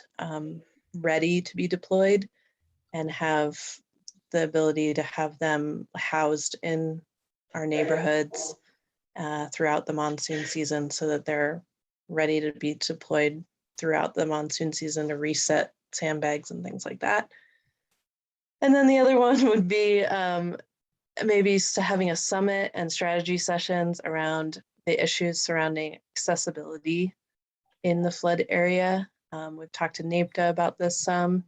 ready to be deployed, and have the ability to have them housed in our neighborhoods throughout the monsoon season so that they're ready to be deployed throughout the monsoon season to reset sandbags and things like that. And then the other one would be maybe having a summit and strategy sessions around the issues surrounding accessibility in the flood area. We've talked to NAPTA about this some,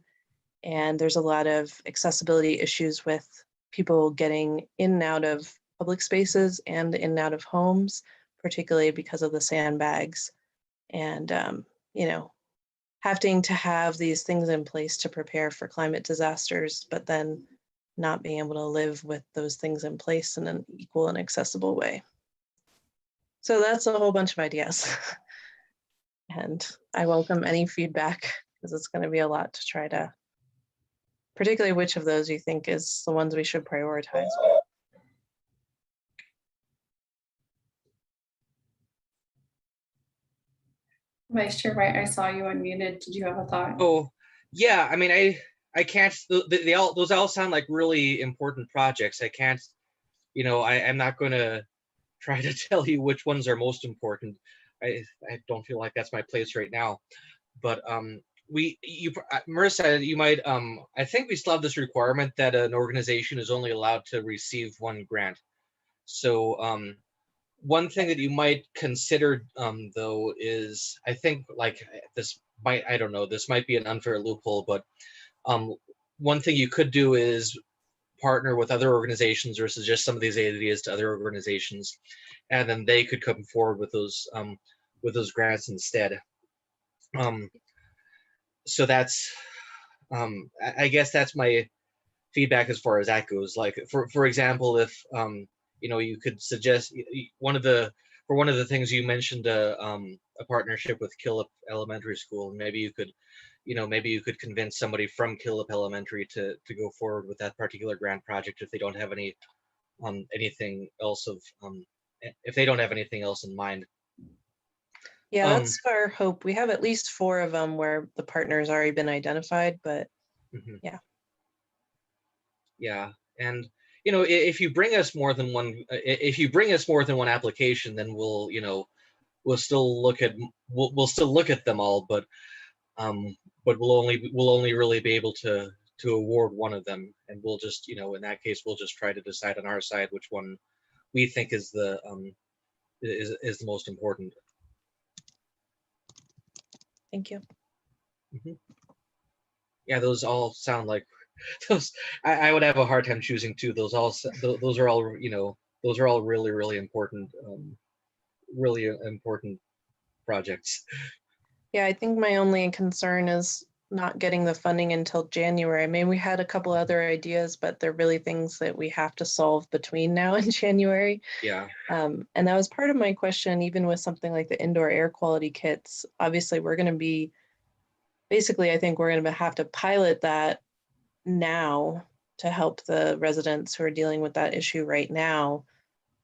and there's a lot of accessibility issues with people getting in and out of public spaces and in and out of homes, particularly because of the sandbags. And, you know, having to have these things in place to prepare for climate disasters, but then not being able to live with those things in place in an equal and accessible way. So that's a whole bunch of ideas. And I welcome any feedback because it's going to be a lot to try to, particularly which of those you think is the ones we should prioritize. Vice Chair White, I saw you unmuted. Did you have a thought? Oh, yeah. I mean, I can't. Those all sound like really important projects. I can't. You know, I'm not going to try to tell you which ones are most important. I don't feel like that's my place right now. But Marissa, you might. I think we still have this requirement that an organization is only allowed to receive one grant. So one thing that you might consider, though, is I think like this might, I don't know, this might be an unfair loophole, but one thing you could do is partner with other organizations or suggest some of these ideas to other organizations, and then they could come forward with those grants instead. So that's, I guess that's my feedback as far as that goes. Like for example, if you know, you could suggest one of the things you mentioned, a partnership with Killip Elementary School. Maybe you could, you know, maybe you could convince somebody from Killip Elementary to go forward with that particular grant project if they don't have any anything else of if they don't have anything else in mind. Yeah, that's our hope. We have at least 4 of them where the partner's already been identified, but yeah. Yeah, and you know, if you bring us more than one, application, then we'll, you know, we'll still look at them all, but we'll only really be able to award one of them, and we'll just, you know, in that case, we'll just try to decide on our side which one we think is the most important. Thank you. Yeah, those all sound like those. I would have a hard time choosing 2. Those are all, you know, those are all really important, projects. Yeah, I think my only concern is not getting the funding until January. I mean, we had a couple other ideas, but they're really things that we have to solve between now and January. Yeah. And that was part of my question, even with something like the indoor air quality kits. Obviously, we're going to be, basically, I think we're going to have to pilot that now to help the residents who are dealing with that issue right now.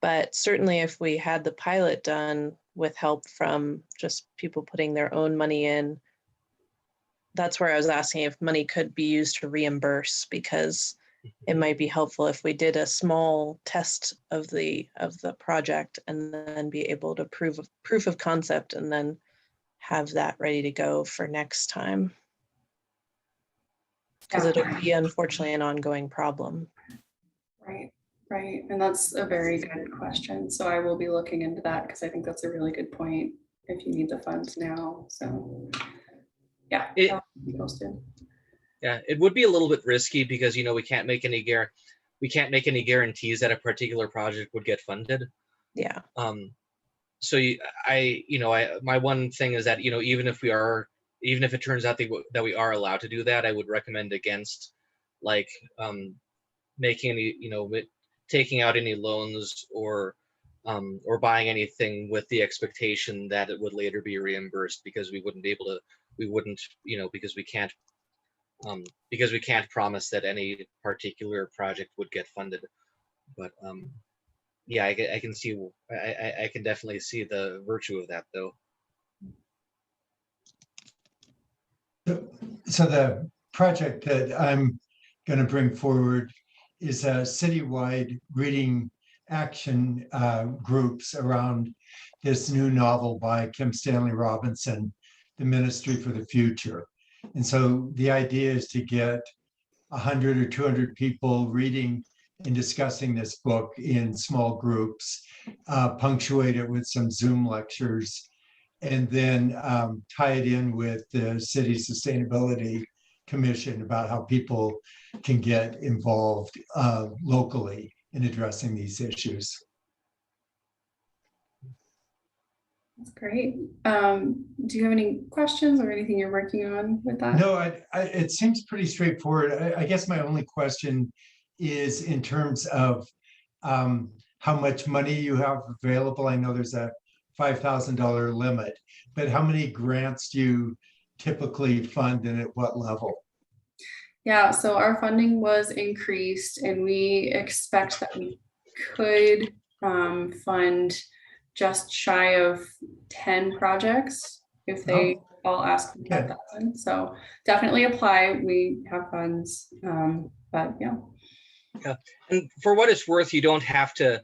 But certainly if we had the pilot done with help from just people putting their own money in, that's where I was asking if money could be used to reimburse, because it might be helpful if we did a small test of the project and then be able to prove proof of concept and then have that ready to go for next time. Because it'll be unfortunately an ongoing problem. Right. And that's a very good question. So I will be looking into that because I think that's a really good point if you need the funds now. So yeah, that'll be posted. Yeah, it would be a little bit risky because, you know, we can't make any guarantees that a particular project would get funded. Yeah. So my one thing is that, you know, even if it turns out that we are allowed to do that, I would recommend against like making any, taking out any loans or buying anything with the expectation that it would later be reimbursed, because we wouldn't, because we can't promise that any particular project would get funded. But yeah, I can see, I can definitely see the virtue of that, though. So the project that I'm going to bring forward is a citywide reading action groups around this new novel by Kim Stanley Robinson, The Ministry for the Future. And so the idea is to get 100 or 200 people reading and discussing this book in small groups, punctuate it with some Zoom lectures, and then tie it in with the city sustainability commission about how people can get involved locally in addressing these issues. That's great. Do you have any questions or anything you're working on with that? No, it seems pretty straightforward. I guess my only question is in terms of how much money you have available. I know there's a $5,000 limit, but how many grants do you typically fund and at what level? Yeah, so our funding was increased and we expect that we could fund just shy of 10 projects if they all ask for Okay. 10,000. So definitely apply. We have funds, but yeah. Yeah, and for what it's worth, you don't have to,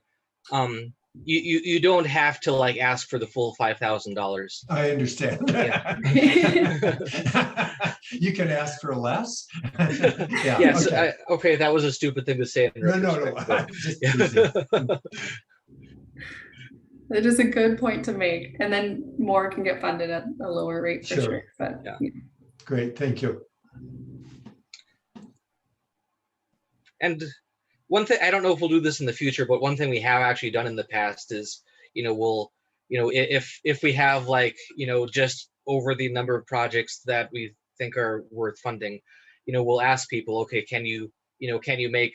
you don't have to like ask for the full $5,000. I understand. Yeah. You can ask for less. Yeah. Yes. Okay. Okay, that was a stupid thing to say. In No. retrospect, but- I'm just Yeah. teasing. It is a good point to make. And then more can get funded at a lower rate for Sure. sure. But Yeah. Great. Thank you. And one thing, I don't know if we'll do this in the future, but one thing we have actually done in the past is, we'll, if we have like, just over the number of projects that we think are worth funding, we'll ask people, okay, can you make,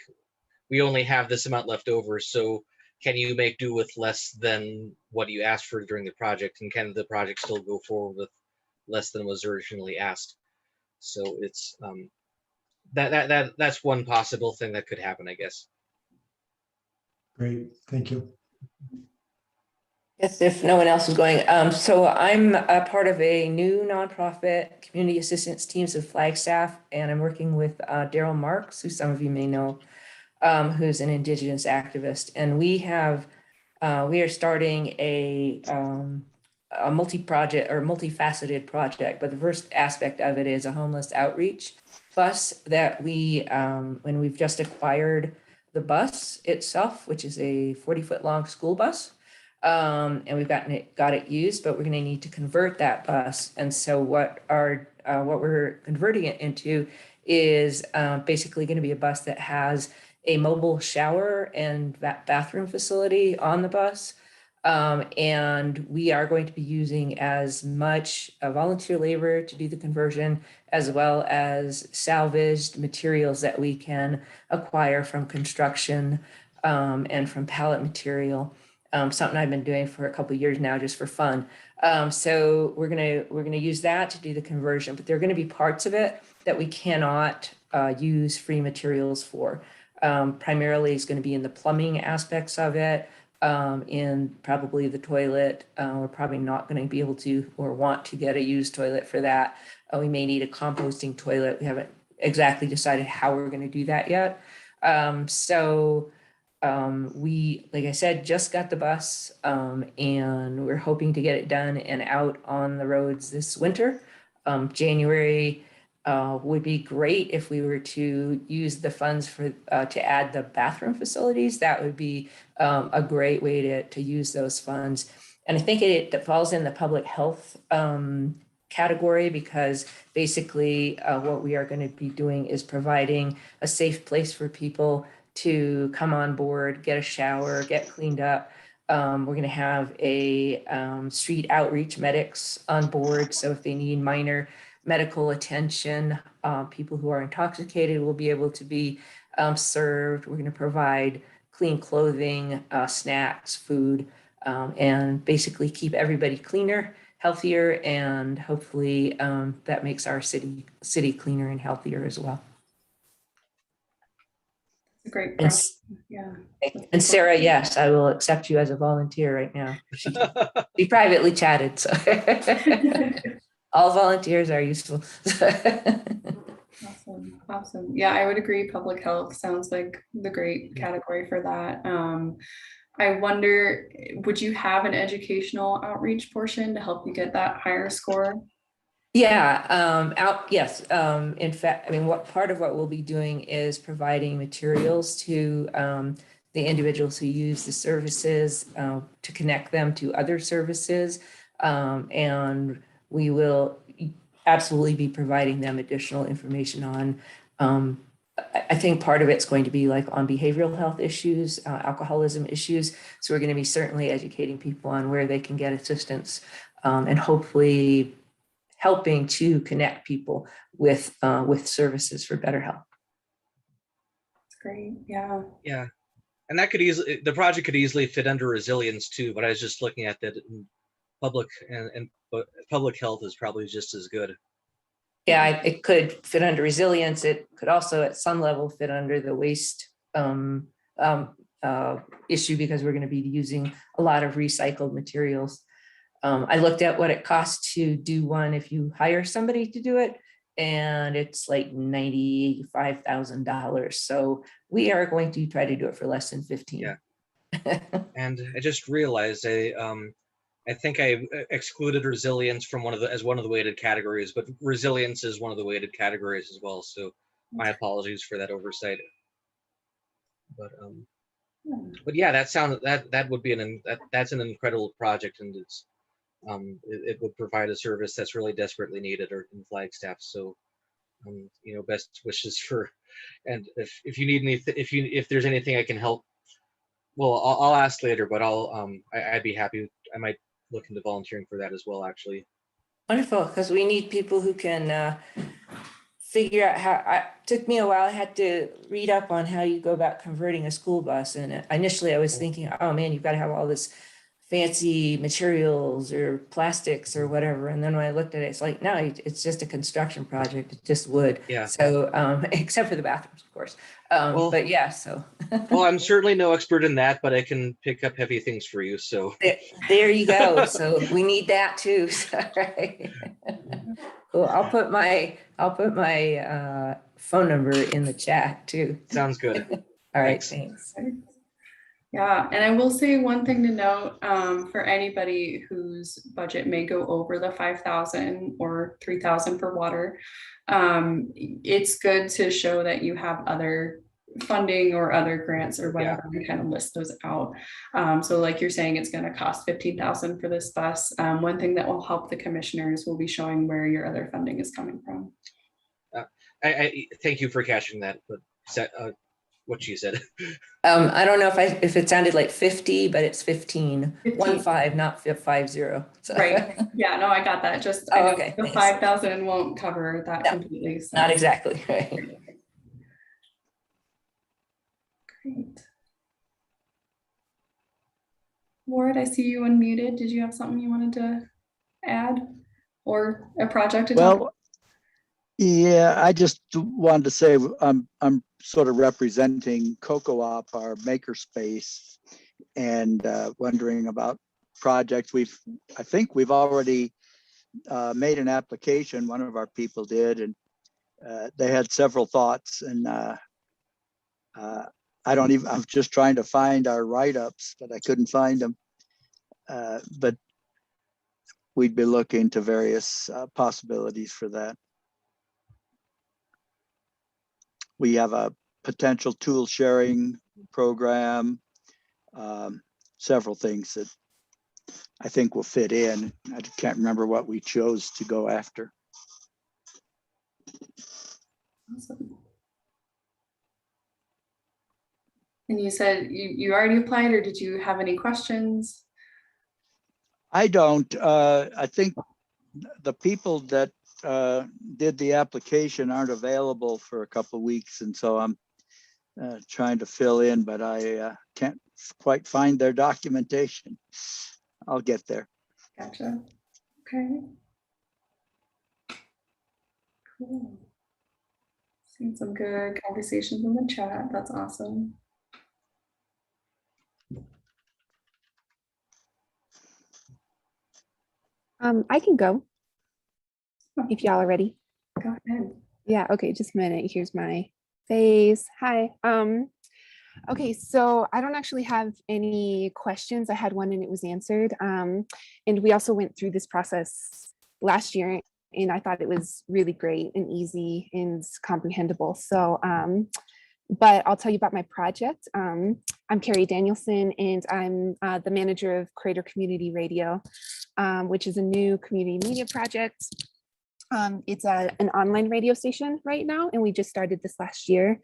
we only have this amount left over, so can you make do with less than what you asked for during the project, and can the project still go forward with less than was originally asked? So it's that's one possible thing that could happen, I guess. Great. Thank you. Yes, if no one else is going. So I'm a part of a new nonprofit community assistance teams of Flagstaff, and I'm working with Daryl Marks, who some of you may know, who's an Indigenous activist. And we are starting a multi-project or multifaceted project, but the first aspect of it is a homeless outreach bus that when we've just acquired the bus itself, which is a 40-foot long school bus. And we've got it used, but we're going to need to convert that bus. And so what we're converting it into is basically going to be a bus that has a mobile shower and bathroom facility on the bus. And we are going to be using as much volunteer labor to do the conversion, as well as salvaged materials that we can acquire from construction and from pallet material. Something I've been doing for a couple of years now, just for fun. So we're gonna use that to do the conversion, but there are going to be parts of it that we cannot use free materials for. Primarily, it's going to be in the plumbing aspects of it, in probably the toilet. We're probably not going to be able to or want to get a used toilet for that. We may need a composting toilet. We haven't exactly decided how we're going to do that yet. We, like I said, just got the bus, and we're hoping to get it done and out on the roads this winter. January would be great if we were to use the funds for to add the bathroom facilities. That would be a great way to use those funds. And I think it falls in the public health category, because basically what we are going to be doing is providing a safe place for people to come on board, get a shower, get cleaned up. We're going to have a street outreach medics on board. So if they need minor medical attention. People who are intoxicated will be able to be served. We're going to provide clean clothing, snacks, food, and basically keep everybody cleaner, healthier, and hopefully that makes our city cleaner and healthier as well. It's a great And, project. Yeah. and Sarah, yes, I will accept you as a volunteer right now. We privately chatted, so all volunteers are useful. Awesome. Awesome. Yeah, I would agree. Public health sounds like the great category for that. I wonder, would you have an educational outreach portion to help you get that higher score? Yeah, yes. In fact, I mean, what part of what we'll be doing is providing materials to the individuals who use the services to connect them to other services. And we will absolutely be providing them additional information on, I think part of it's going to be like on behavioral health issues, alcoholism issues. So we're going to be certainly educating people on where they can get assistance and hopefully helping to connect people with services for better health. That's great. Yeah. Yeah. And that could easily, the project could easily fit under resilience too, but I was just looking at that public but public health is probably just as good. Yeah, it could fit under resilience. It could also at some level fit under the waste issue because we're going to be using a lot of recycled materials. I looked at what it costs to do one if you hire somebody to do it, and it's like $95,000. So we are going to try to do it for less than 15. Yeah. And I just realized I think I excluded resilience from one of the weighted categories, but resilience is one of the weighted categories as well. So my apologies for that oversight. But yeah, that would be that's an incredible project, and it's it would provide a service that's really desperately needed in Flagstaff. So you know, best wishes for, and if you need if there's anything I can help, well, I'll ask later, but I'd be happy. I might look into volunteering for that as well, actually. Wonderful, because we need people who can figure out how. It took me a while. I had to read up on how you go about converting a school bus, and initially I was thinking, oh man, you've got to have all this fancy materials or plastics or whatever. And then when I looked at it, it's like, no, it's just a construction project. It's just wood. Yeah. So except for the bathrooms, of course. But yeah, so. Well, I'm certainly no expert in that, but I can pick up heavy things for you. So there you go. So we need that too. Right. Cool. I'll put my phone number in the chat too. Sounds good. All right. Thanks. Yeah, and I will say one thing to note for anybody whose budget may go over the 5,000 or 3,000 for water. It's good to show that you have other funding or other grants or whatever, and kind of list those out. So like you're saying, it's going to cost 15,000 for this bus. One thing that will help the commissioners will be showing where your other funding is coming from. I thank you for catching that, but what she said. I don't know if it sounded like 50, but it's 15. 15, not 50. So. Right. Yeah, no, I got that. Just okay. The 5,000 won't cover that completely. So. Not exactly. Right. Great. Ward, I see you unmuted. Did you have something you wanted to add or a project to talk about? Yeah, I just wanted to say I'm sort of representing CocoOp, our makerspace, and wondering about projects. I think we've already made an application. One of our people did, and they had several thoughts. And I'm just trying to find our write-ups, but I couldn't find them. But we'd be looking to various possibilities for that. We have a potential tool sharing program, several things that I think will fit in. I can't remember what we chose to go after. Awesome. And you said you already applied, or did you have any questions? I don't. I think the people that did the application aren't available for a couple of weeks, and so I'm trying to fill in, but I can't quite find their documentation. I'll get there. Gotcha. Okay. Cool. Seen some good conversations in the chat. That's awesome. I can go if y'all are ready. Go ahead. Yeah, okay, just a minute. Here's my face. Hi. Okay, so I don't actually have any questions. I had one and it was answered. And we also went through this process last year and I thought it was really great and easy and comprehensible. So, but I'll tell you about my project. I'm Carrie Danielson and I'm the manager of Creator Community Radio, which is a new community media project. It's an online radio station right now, and we just started this last year.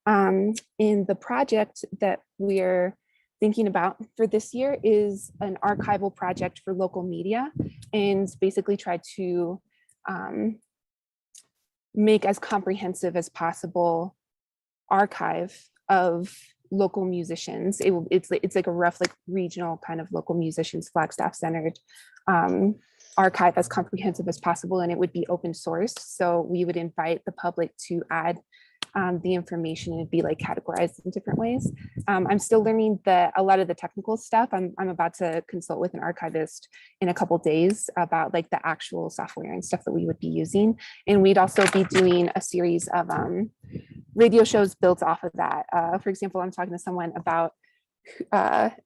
In the project that we're thinking about for this year is an archival project for local media, and basically try to make as comprehensive as possible archive of local musicians. It's like a rough, like regional kind of local musicians, Flagstaff centered archive as comprehensive as possible, and it would be open source. So we would invite the public to add the information and be like categorized in different ways. I'm still learning a lot of the technical stuff. I'm about to consult with an archivist in a couple days about like the actual software and stuff that we would be using. And we'd also be doing a series of radio shows built off of that. For example, I'm talking to someone about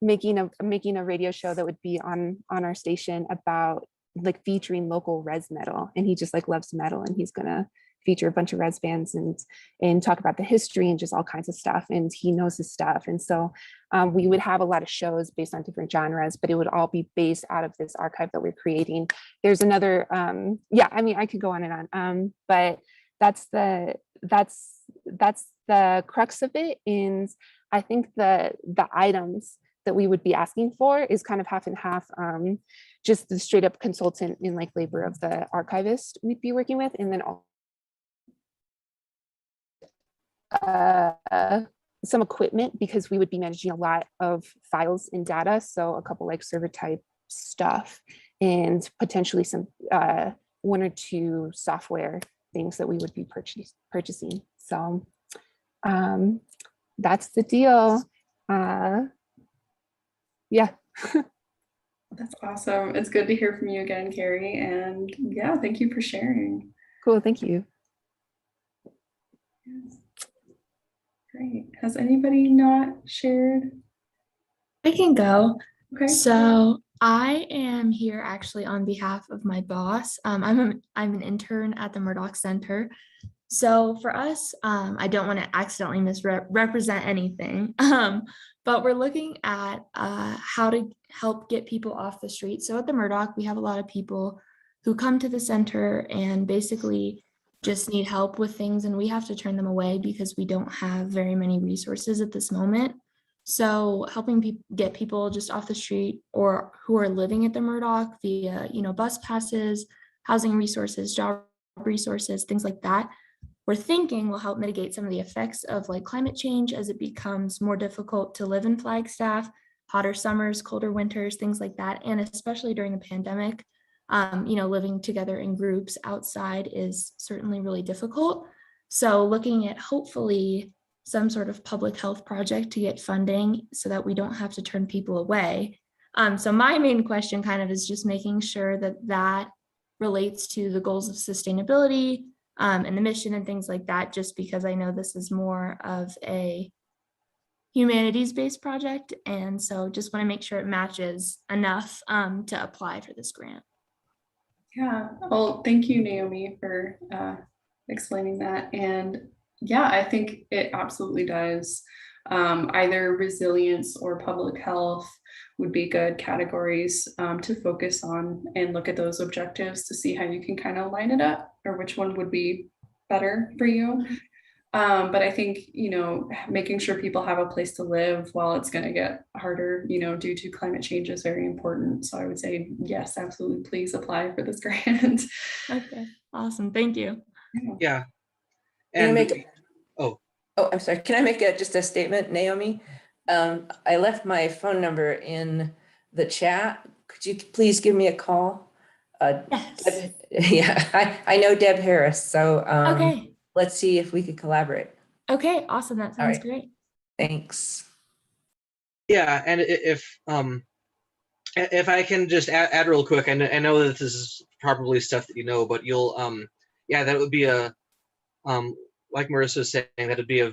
making a radio show that would be on our station about like featuring local res metal, and he just like loves metal, and he's gonna feature a bunch of res bands and talk about the history and just all kinds of stuff, and he knows his stuff. And so we would have a lot of shows based on different genres, but it would all be based out of this archive that we're creating. There's another yeah, I mean I could go on and on, but that's the crux of it. And I think the items that we would be asking for is kind of half and half, just the straight up consultant in like labor of the archivist we'd be working with, and then some equipment, because we would be managing a lot of files and data. So a couple like server type stuff, and potentially some one or two software things that we would be purchasing. So that's the deal. Yeah. That's awesome. It's good to hear from you again, Carrie. And yeah, thank you for sharing. Cool, thank you. Yes. Great. Has anybody not shared? I can go. Okay. So I am here actually on behalf of my boss. I'm an intern at the Murdoch Center. So for us, I don't want to accidentally misrepresent anything, but we're looking at how to help get people off the street. So at the Murdoch, we have a lot of people who come to the center and basically just need help with things, and we have to turn them away because we don't have very many resources at this moment. So helping get people just off the street or who are living at the Murdoch via, bus passes, housing resources, job resources, things like that, we're thinking will help mitigate some of the effects of like climate change as it becomes more difficult to live in Flagstaff, hotter summers, colder winters, things like that. And especially during the pandemic, living together in groups outside is certainly really difficult. So looking at hopefully some sort of public health project to get funding so that we don't have to turn people away. So my main question kind of is just making sure that relates to the goals of sustainability, and the mission and things like that, just because I know this is more of a humanities-based project. And so just want to make sure it matches enough to apply for this grant. Yeah, well, thank you, Naomi, for explaining that. And yeah, I think it absolutely does. Either resilience or public health would be good categories to focus on and look at those objectives to see how you can kind of line it up or which one would be better for you. But I think, making sure people have a place to live while it's going to get harder, due to climate change is very important. So I would say, yes, absolutely. Please apply for this grant. Okay, awesome. Thank you. Yeah. Can I And make oh, Oh, I'm sorry. Can I make just a statement, Naomi? I left my phone number in the chat. Could you please give me a call? Yes. Yeah, I know Deb Harris, so Okay. let's see if we could collaborate. Okay, awesome. That sounds right. great. Thanks. yeah, and if I can just add real quick, I know that this is probably stuff that you know, but you'll yeah, that would be a like Marissa was saying, that'd be a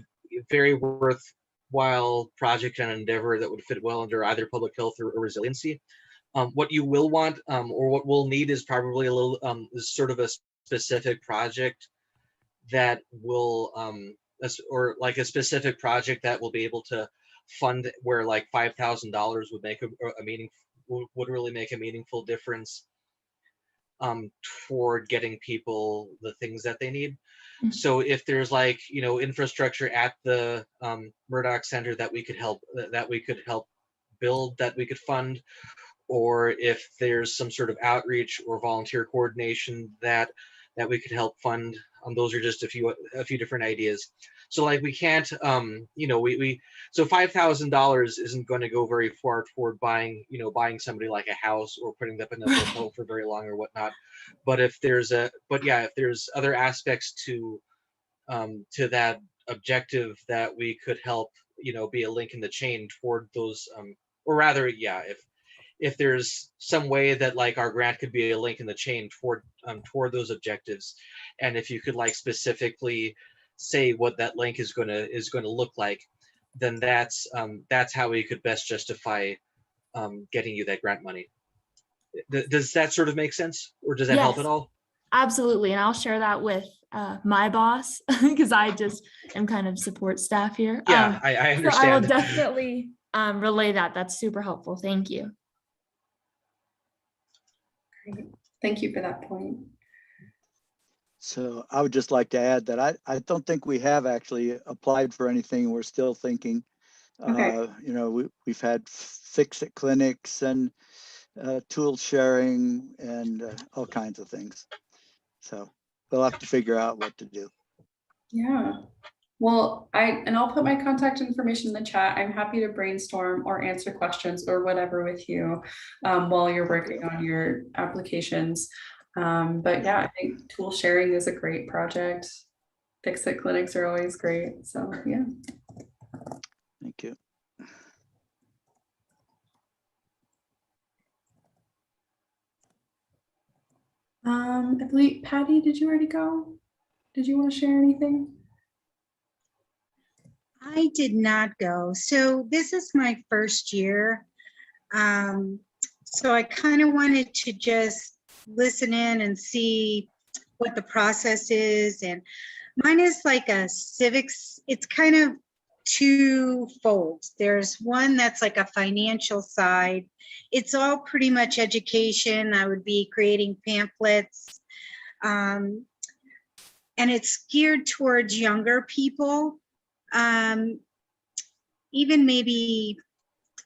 very worthwhile project and endeavor that would fit well under either public health or resiliency. What you will want, or what we'll need, is probably a little is sort of a specific project that will or like a specific project that will be able to fund where like $5,000 would make a meaning, would really make a meaningful difference toward getting people the things that they need. So if there's like, infrastructure at the Murdoch Center that we could help build, that we could fund, or if there's some sort of outreach or volunteer coordination that we could help fund, those are just a few different ideas. So like we can't, so $5,000 isn't going to go very far toward buying somebody like a house or putting them in a hotel for very long or whatnot. But if there's other aspects to that objective that we could help, be a link in the chain toward those, or rather, yeah, if there's some way that like our grant could be a link in the chain toward those objectives, and if you could like specifically say what that link is going to look like, then that's how we could best justify getting you that grant money. Does that sort of make sense, or does that help at all? Absolutely. And I'll share that with my boss, because I just am kind of support staff here. Yeah, I understand. So I will definitely relay that. That's super helpful. Thank you. Great. Thank you for that point. So I would just like to add that I don't think we have actually applied for anything. We're still thinking. Okay. We've had fix-it clinics and tool sharing and all kinds of things. So we'll have to figure out what to do. Yeah. Well, I'll put my contact information in the chat. I'm happy to brainstorm or answer questions or whatever with you while you're working on your applications. But yeah, I think tool sharing is a great project. Fix-it clinics are always great. So yeah. Thank you. I believe, Patty, did you already go? Did you want to share anything? I did not go. So this is my first year. So I kind of wanted to just listen in and see what the process is. And mine is like a civics, it's kind of twofold. There's one that's like a financial side. It's all pretty much education. I would be creating pamphlets. And it's geared towards younger people. Even maybe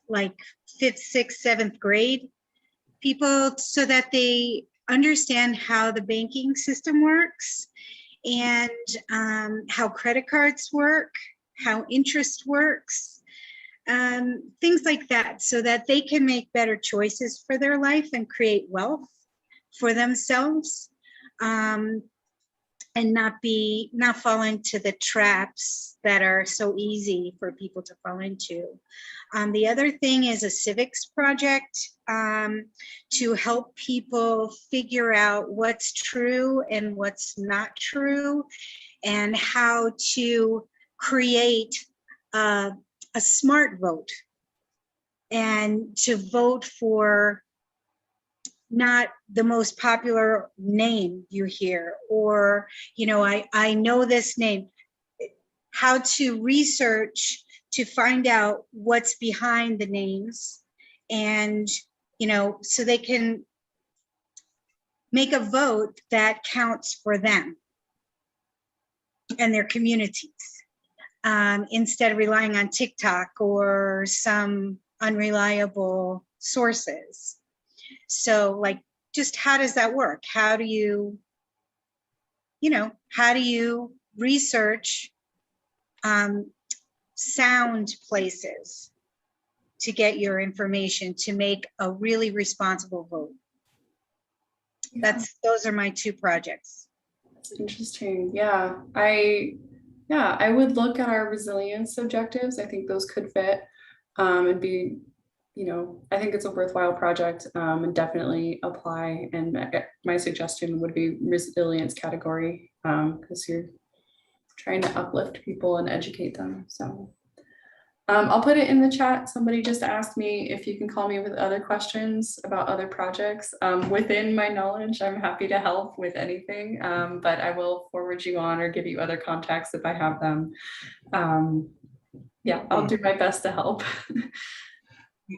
like 5th, 6th, 7th grade people, so that they understand how the banking system works and how credit cards work, how interest works, things like that, so that they can make better choices for their life and create wealth for themselves. And not fall into the traps that are so easy for people to fall into. The other thing is a civics project to help people figure out what's true and what's not true, and how to create a smart vote, and to vote for not the most popular name you hear, or, I know this name, how to research to find out what's behind the names, and, so they can make a vote that counts for them. and their communities, instead of relying on TikTok or some unreliable sources. So like, just how does that work? How do you, how do you research sound places to get your information to make a really responsible vote? Those are my two projects. That's interesting. Yeah, I would look at our resilience objectives. I think those could fit and be, I think it's a worthwhile project and definitely apply. And my suggestion would be resilience category because you're trying to uplift people and educate them. So I'll put it in the chat. Somebody just asked me if you can call me with other questions about other projects. Within my knowledge, I'm happy to help with anything, but I will forward you on or give you other contacts if I have them. Yeah, I'll do my best to help.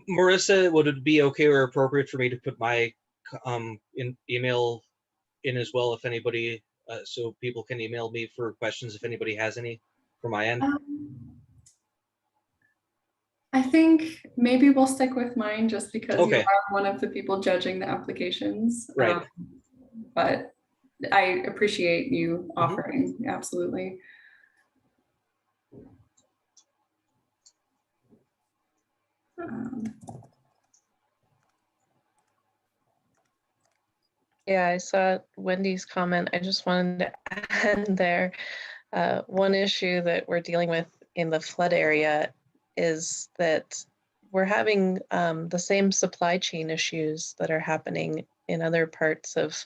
Marissa, would it be okay or appropriate for me to put my email in as well if anybody, so people can email me for questions if anybody has any from my end? I think maybe we'll stick with mine just because you Okay. are one of the people judging the applications. Right. But I appreciate you offering, absolutely. Yeah, I saw Wendy's comment. I just wanted to add there. One issue that we're dealing with in the flood area is that we're having the same supply chain issues that are happening in other parts of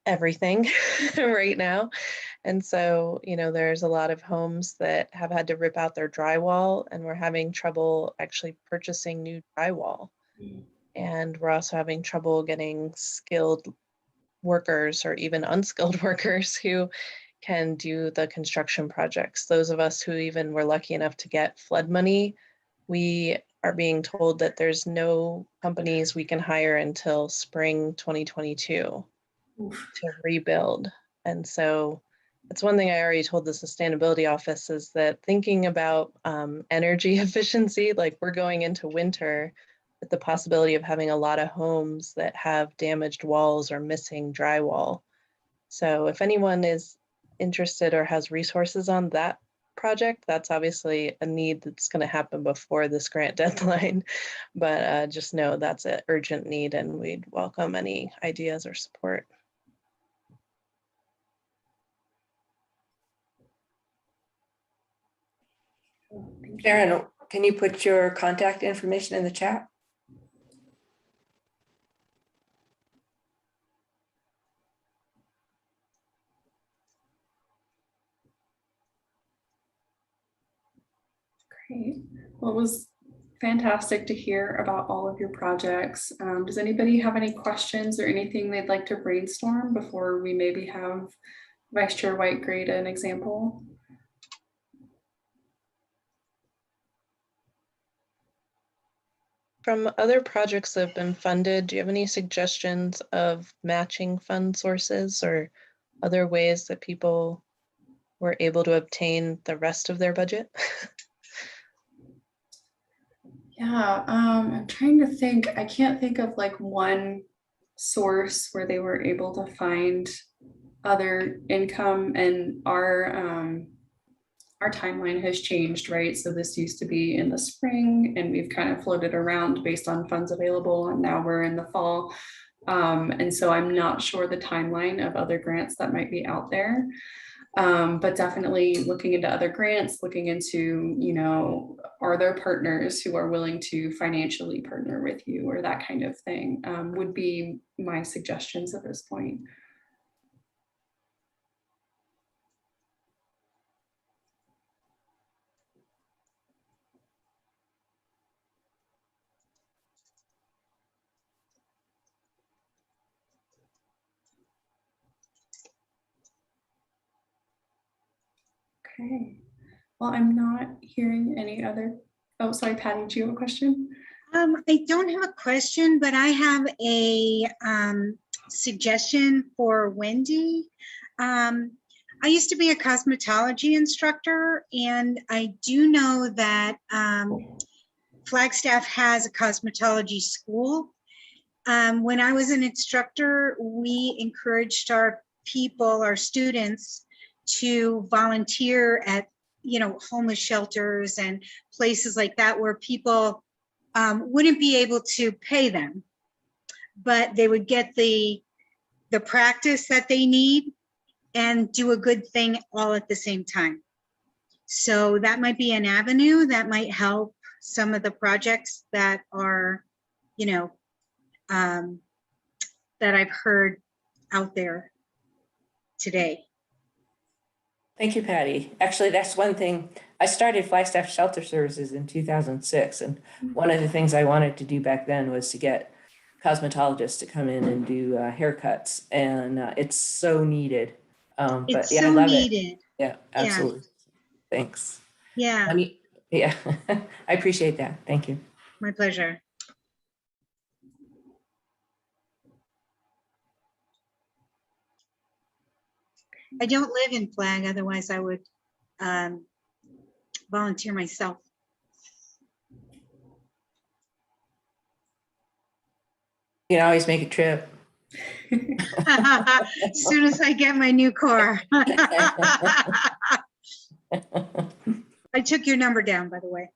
everything right now. And so, there's a lot of homes that have had to rip out their drywall, and we're having trouble actually purchasing new drywall. And we're also having trouble getting skilled workers or even unskilled workers who can do the construction projects. Those of us who even were lucky enough to get flood money, we are being told that there's no companies we can hire until spring 2022 to rebuild. And so that's one thing I already told the sustainability office, is that thinking about energy efficiency, like we're going into winter with the possibility of having a lot of homes that have damaged walls or missing drywall. So if anyone is interested or has resources on that project, that's obviously a need that's going to happen before this grant deadline. But just know that's an urgent need, and we'd welcome any ideas or support. Sharon, can you put your contact information in the chat? Great. Well, it was fantastic to hear about all of your projects. Does anybody have any questions or anything they'd like to brainstorm before we maybe have Vice Chair White grade an example? From other projects that have been funded, do you have any suggestions of matching fund sources or other ways that people were able to obtain the rest of their budget? Yeah, I'm trying to think. I can't think of like one source where they were able to find other income, and our timeline has changed, right? So this used to be in the spring and we've kind of floated around based on funds available, and now we're in the fall. And so I'm not sure the timeline of other grants that might be out there. But definitely looking into other grants, looking into, are there partners who are willing to financially partner with you, or that kind of thing, would be my suggestions at this point. Okay, well, I'm not hearing any other. Oh, sorry, Patty, do you have a question? I don't have a question, but I have a suggestion for Wendy. I used to be a cosmetology instructor, and I do know that Flagstaff has a cosmetology school. When I was an instructor, we encouraged our people, our students, to volunteer at, homeless shelters and places like that where people wouldn't be able to pay them, but they would get the practice that they need and do a good thing all at the same time. So that might be an avenue that might help some of the projects that are, that I've heard out there today. Thank you, Patty. Actually, that's one thing. I started Flagstaff Shelter Services in 2006, and one of the things I wanted to do back then was to get cosmetologists to come in and do haircuts, and it's so needed. But It's yeah, I so love needed. it. Yeah, absolutely. Thanks. Yeah, Yeah, I appreciate that. Thank you. my pleasure. I don't live in Flag, otherwise I would volunteer myself. You can always make a trip. As soon as I get my new car. I took your number down, by the way.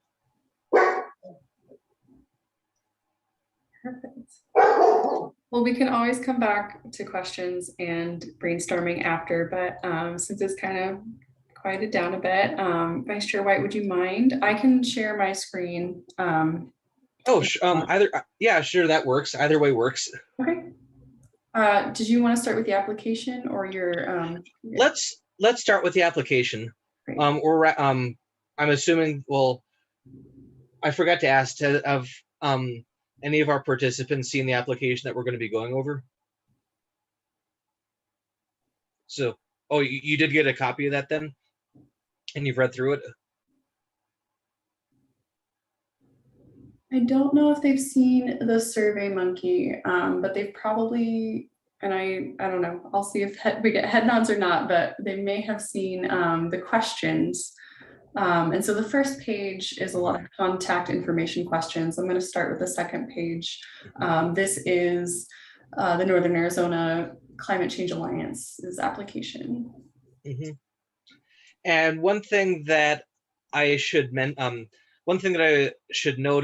Perfect. Well, we can always come back to questions and brainstorming after, but since it's kind of quieted down a bit, Vice Chair White, would you mind? I can share my screen. Yeah, sure, that works. Either way works. Okay. Did you want to start with the application or your? Let's start with the application. Great. I'm assuming. Well, I forgot to ask. Have any of our participants seen the application that we're going to be going over? So, oh, you did get a copy of that then, and you've read through it. I don't know if they've seen the Survey Monkey, but they've probably, and I don't know, I'll see if we get head nods or not, but they may have seen the questions. And so the first page is a lot of contact information questions. I'm going to start with the second page. This is the Northern Arizona Climate Change Alliance's application. Mm-hmm. And one thing that I should note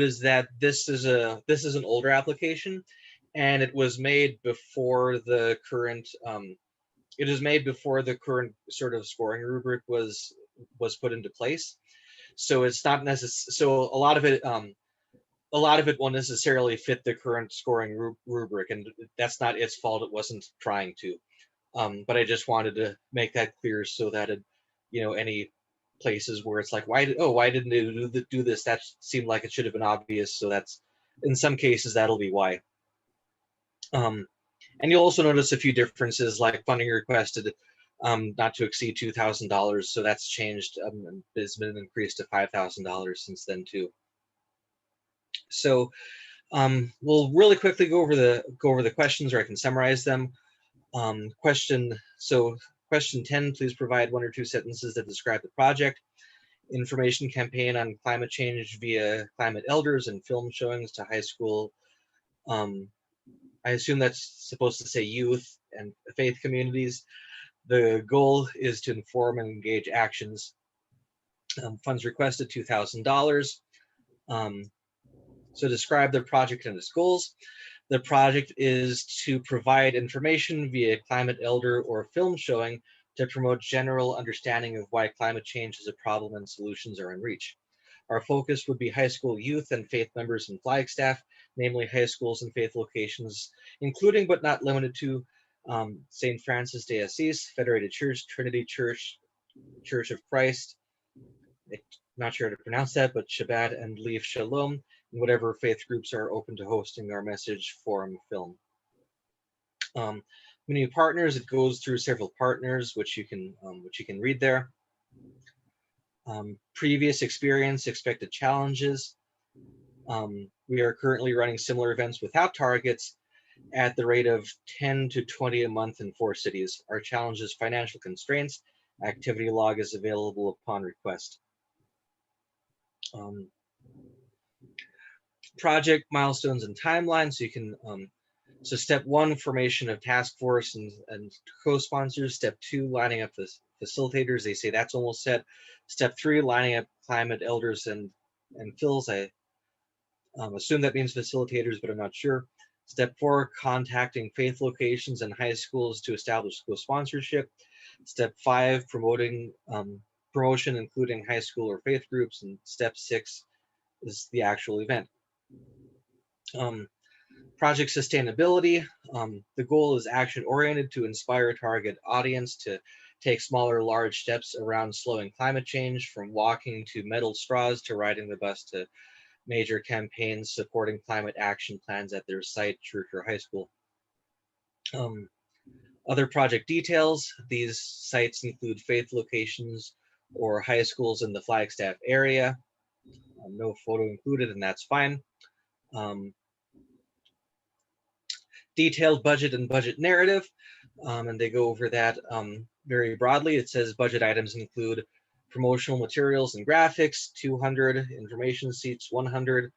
is that this is an older application, and it was made before the current sort of scoring rubric was put into place. So it's not necessary. So a lot of it won't necessarily fit the current scoring rubric, and that's not its fault. It wasn't trying to. But I just wanted to make that clear so that any places where it's like, why didn't they do this? That seemed like it should have been obvious. So that's, in some cases, that'll be why. And you'll also notice a few differences, like funding requested not to exceed $2,000. So that's changed. It's been increased to $5,000 since then too. So we'll really quickly go over the questions, or I can summarize them. Question 10, please provide 1 or 2 sentences that describe the project. Information campaign on climate change via climate elders and film showings to high school. I assume that's supposed to say youth and faith communities. The goal is to inform and engage actions. Funds requested $2,000. So describe the project and its goals. The project is to provide information via climate elder or film showing to promote general understanding of why climate change is a problem and solutions are in reach. Our focus would be high school youth and faith members in Flagstaff, namely high schools and faith locations, including but not limited to St. Francis de Assis, Federated Church, Trinity Church, Church of Christ, not sure how to pronounce that, but Shabbat and Leaf Shalom, and whatever faith groups are open to hosting our message forum film. Many partners, it goes through several partners, which you can read there. Previous experience, expected challenges. We are currently running similar events without targets at the rate of 10 to 20 a month in 4 cities. Our challenge is financial constraints Activity log is available upon request. Project milestones and timelines. So you can, so step 1, formation of task force and co-sponsors. Step 2, lining up the facilitators. They say that's almost set. Step 3, lining up climate elders and fills. I assume that means facilitators, but I'm not sure. Step 4, contacting faith locations and high schools to establish co-sponsorship. Step 5, promotion, including high school or faith groups. And step 6 is the actual event. Project sustainability. The goal is action oriented to inspire a target audience to take smaller, large steps around slowing climate change, from walking to metal straws to riding the bus to major campaigns supporting climate action plans at their site, church, or high school. Other project details. These sites include faith locations or high schools in the Flagstaff area. No photo included, and that's fine. Detailed budget and budget narrative, and they go over that very broadly. It says budget items include promotional materials and graphics, 200, information seats, 100,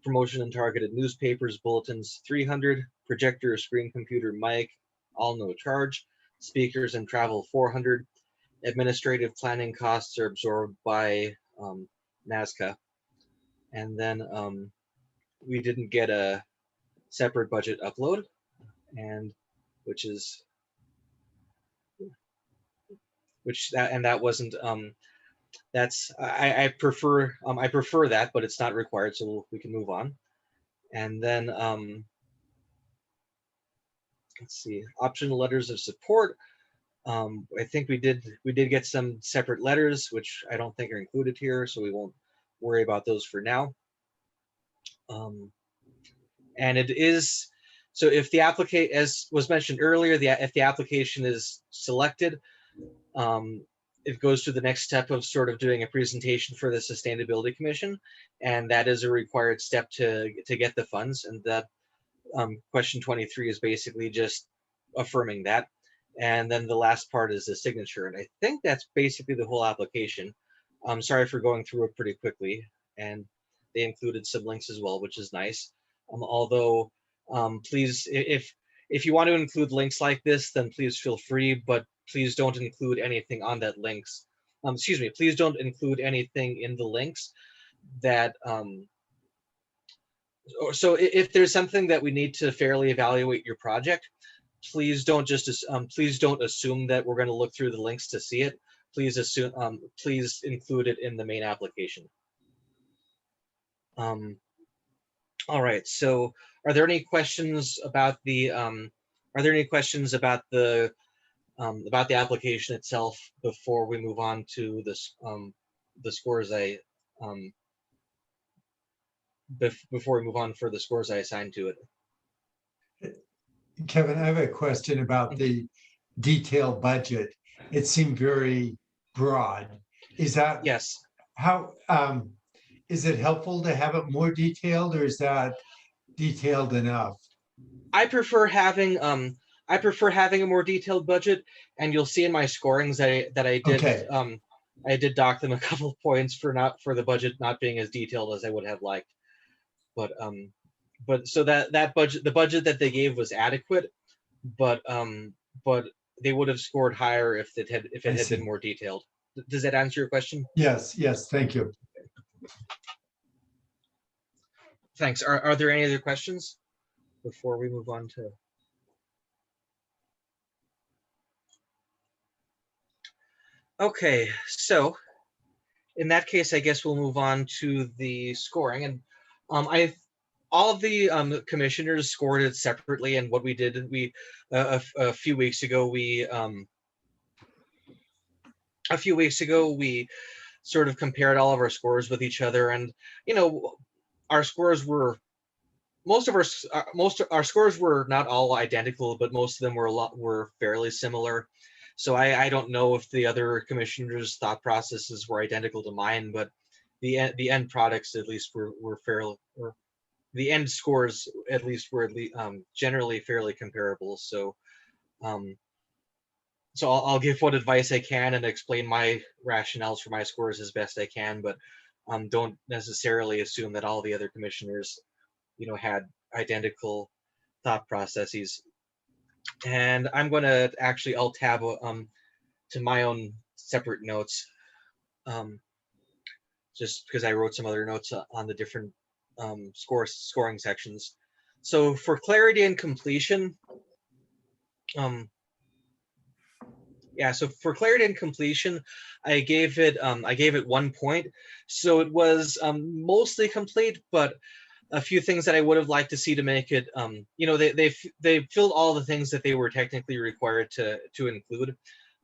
promotion and targeted newspapers, bulletins, 300, projector, screen computer, mic, all no charge, speakers and travel, 400, administrative planning costs are absorbed by NASCA. And then we didn't get a separate budget upload, and that wasn't that's I prefer that, but it's not required, so we can move on. And then let's see, optional letters of support. I think we did get some separate letters, which I don't think are included here, so we won't worry about those for now. And it is, so if the applicant, as was mentioned earlier, if the application is selected, it goes to the next step of sort of doing a presentation for the Sustainability Commission, and that is a required step to get the funds. And that question 23 is basically just affirming that. And then the last part is the signature, and I think that's basically the whole application. I'm sorry for going through it pretty quickly, and they included some links as well, which is nice. Although, please, if you want to include links like this, then please feel free, but please don't include anything on that links. Excuse me, please don't include anything in the links that, so if there's something that we need to fairly evaluate your project, please don't assume that we're going to look through the links to see it. Please please include it in the main application. All right, so are there any questions about the application itself before we move on to this the scores before we move on for the scores I assigned to it? Kevin, I have a question about the detailed budget. It seemed very broad. Is that, yes? How is it helpful to have it more detailed, or is that detailed enough? I prefer having a more detailed budget, and you'll see in my scorings that I did. Okay. I did dock them a couple of points for the budget not being as detailed as I would have liked, but so the budget that they gave was adequate, but they would have scored higher if it had been more detailed. Does that answer your question? Yes, thank you. Thanks. Are there any other questions before we move on to? Okay, so in that case, I guess we'll move on to the scoring. And all of the commissioners scored it separately. And what we did, a few weeks ago, we sort of compared all of our scores with each other, and our scores were most of our scores were not all identical, but most of them were fairly similar. So I don't know if the other commissioners' thought processes were identical to mine, but the end products at least were fairly, or the end scores at least were generally fairly comparable. So so I'll give what advice I can and explain my rationales for my scores as best I can, but don't necessarily assume that all the other commissioners, had identical thought processes. And I'm going to actually alt tab to my own separate notes, just because I wrote some other notes on the different scoring sections. So for clarity and completion, so for clarity and completion, I gave it 1 point. So it was mostly complete, but a few things that I would have liked to see to make it, they filled all the things that they were technically required to include.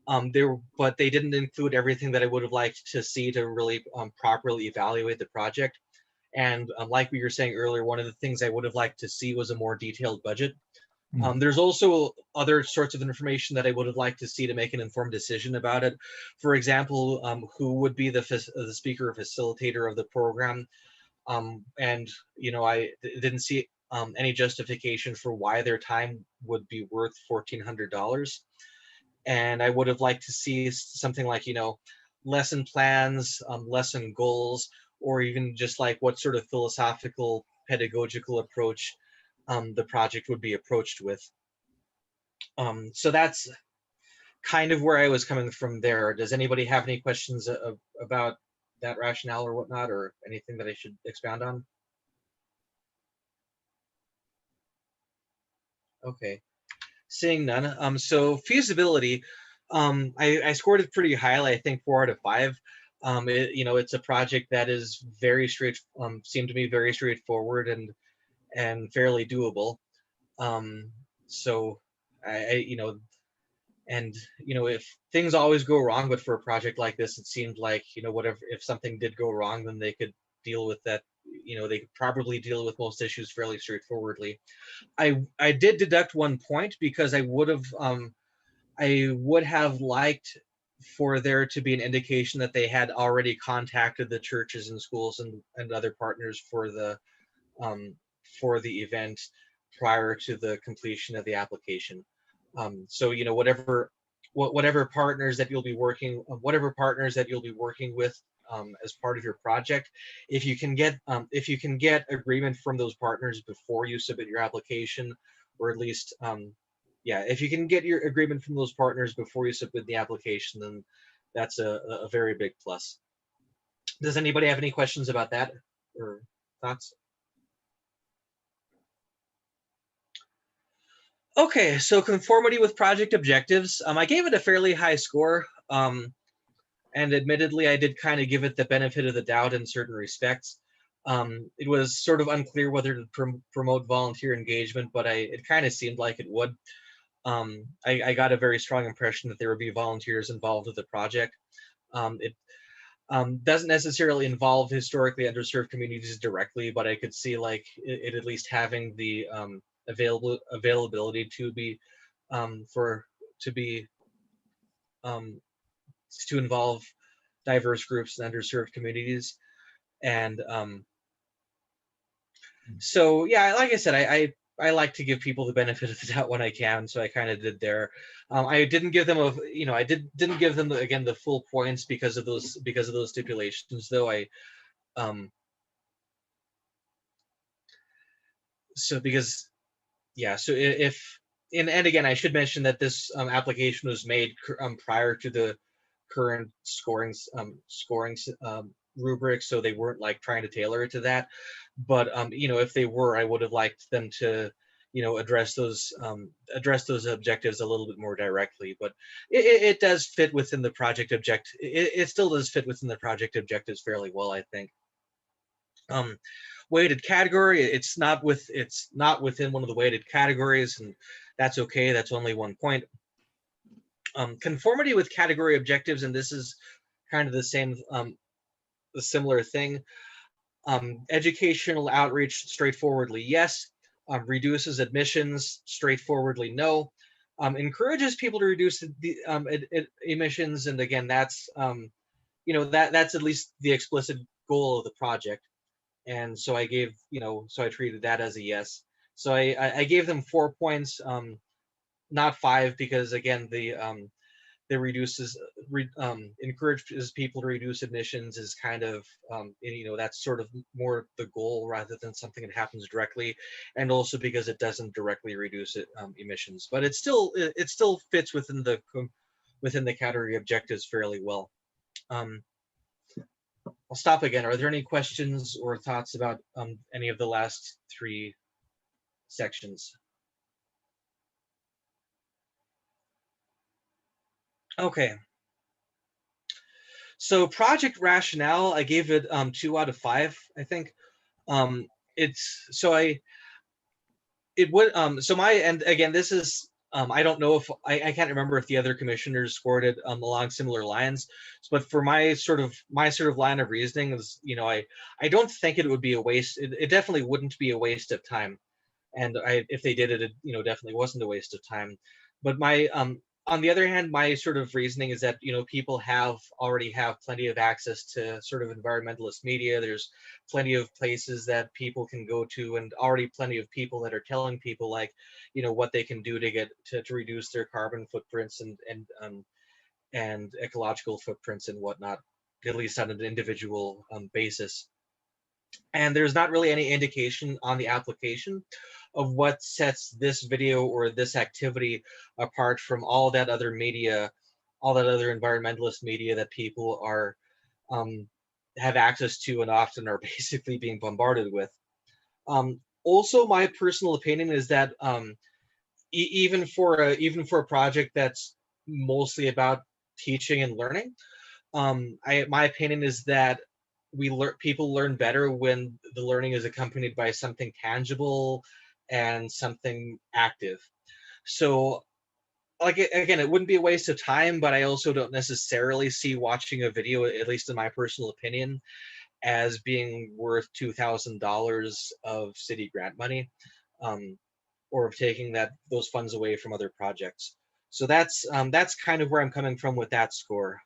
But they didn't include everything that I would have liked to see to really properly evaluate the project. And like we were saying earlier, one of the things I would have liked to see was a more detailed budget. There's also other sorts of information that I would have liked to see to make an informed decision about it. For example, who would be the speaker or facilitator of the program? And I didn't see any justification for why their time would be worth $1,400. And I would have liked to see something like, lesson plans, lesson goals, or even just like what sort of philosophical pedagogical approach the project would be approached with. So that's kind of where I was coming from there. Does anybody have any questions about that rationale or whatnot, or anything that I should expound on? Okay, seeing none. So feasibility, I scored it pretty highly. I think 4 out of 5. It's a project that is very seemed to me very straightforward and fairly doable. So if things always go wrong, but for a project like this, it seemed like, whatever, if something did go wrong, then they could deal with that. They could probably deal with most issues fairly straightforwardly. I did deduct 1 point because I would have liked for there to be an indication that they had already contacted the churches and schools and other partners for the event prior to the completion of the application. So whatever partners that you'll be working with as part of your project, if you can get agreement from those partners before you submit your application, or at least if you can get your agreement from those partners before you submit the application, then that's a very big plus. Does anybody have any questions about that or thoughts? Okay, so conformity with project objectives. I gave it a fairly high score. And admittedly, I did kind of give it the benefit of the doubt in certain respects. It was sort of unclear whether to promote volunteer engagement, but it kind of seemed like it would. I got a very strong impression that there would be volunteers involved with the project. It doesn't necessarily involve historically underserved communities directly, but I could see like it at least having the availability to involve diverse groups and underserved communities. And so yeah, like I said, I like to give people the benefit of the doubt when I can, so I kind of did there. I didn't give them didn't give them again the full points because of those stipulations, though. So if and again, I should mention that this application was made prior to the current scoring rubric, so they weren't like trying to tailor it to that. But if they were, I would have liked them to address those objectives a little bit more directly. But it does fit within the project objective. It still does fit within the project objectives fairly well, I think. Weighted category, it's not within one of the weighted categories, and that's okay. That's only 1 point. Conformity with category objectives, and this is kind of the same, the similar thing. Educational outreach, straightforwardly yes. Reduces admissions, straightforwardly no. Encourages people to reduce the emissions, and again, that's that's at least the explicit goal of the project. And so I gave, so I treated that as a yes. So I gave them 4 points, not 5, because again, that reduces, encourages people to reduce emissions is kind of, that's sort of more the goal rather than something that happens directly, and also because it doesn't directly reduce emissions, but it still fits within the category objectives fairly well. I'll stop again. Are there any questions or thoughts about any of the last 3 sections? Okay. So project rationale, I gave it 2 out of 5, I think. It's so it would so my, and again, this is I don't know if I can't remember if the other commissioners scored it along similar lines, but for my sort of line of reasoning is, I don't think it would be a waste. It definitely wouldn't be a waste of time, and if they did it, it definitely wasn't a waste of time. But my on the other hand, my sort of reasoning is that people already have plenty of access to sort of environmentalist media. There's plenty of places that people can go to, and already plenty of people that are telling people like what they can do to get to reduce their carbon footprints and ecological footprints and whatnot, at least on an individual basis. And there's not really any indication on the application of what sets this video or this activity apart from all that other media, all that other environmentalist media that people are have access to and often are basically being bombarded with. Also, my personal opinion is that even for a project that's mostly about teaching and learning, my opinion is that people learn better when the learning is accompanied by something tangible and something active. So like, again, it wouldn't be a waste of time, but I also don't necessarily see watching a video, at least in my personal opinion, as being worth $2,000 of city grant money, or of taking those funds away from other projects. So that's kind of where I'm coming from with that score.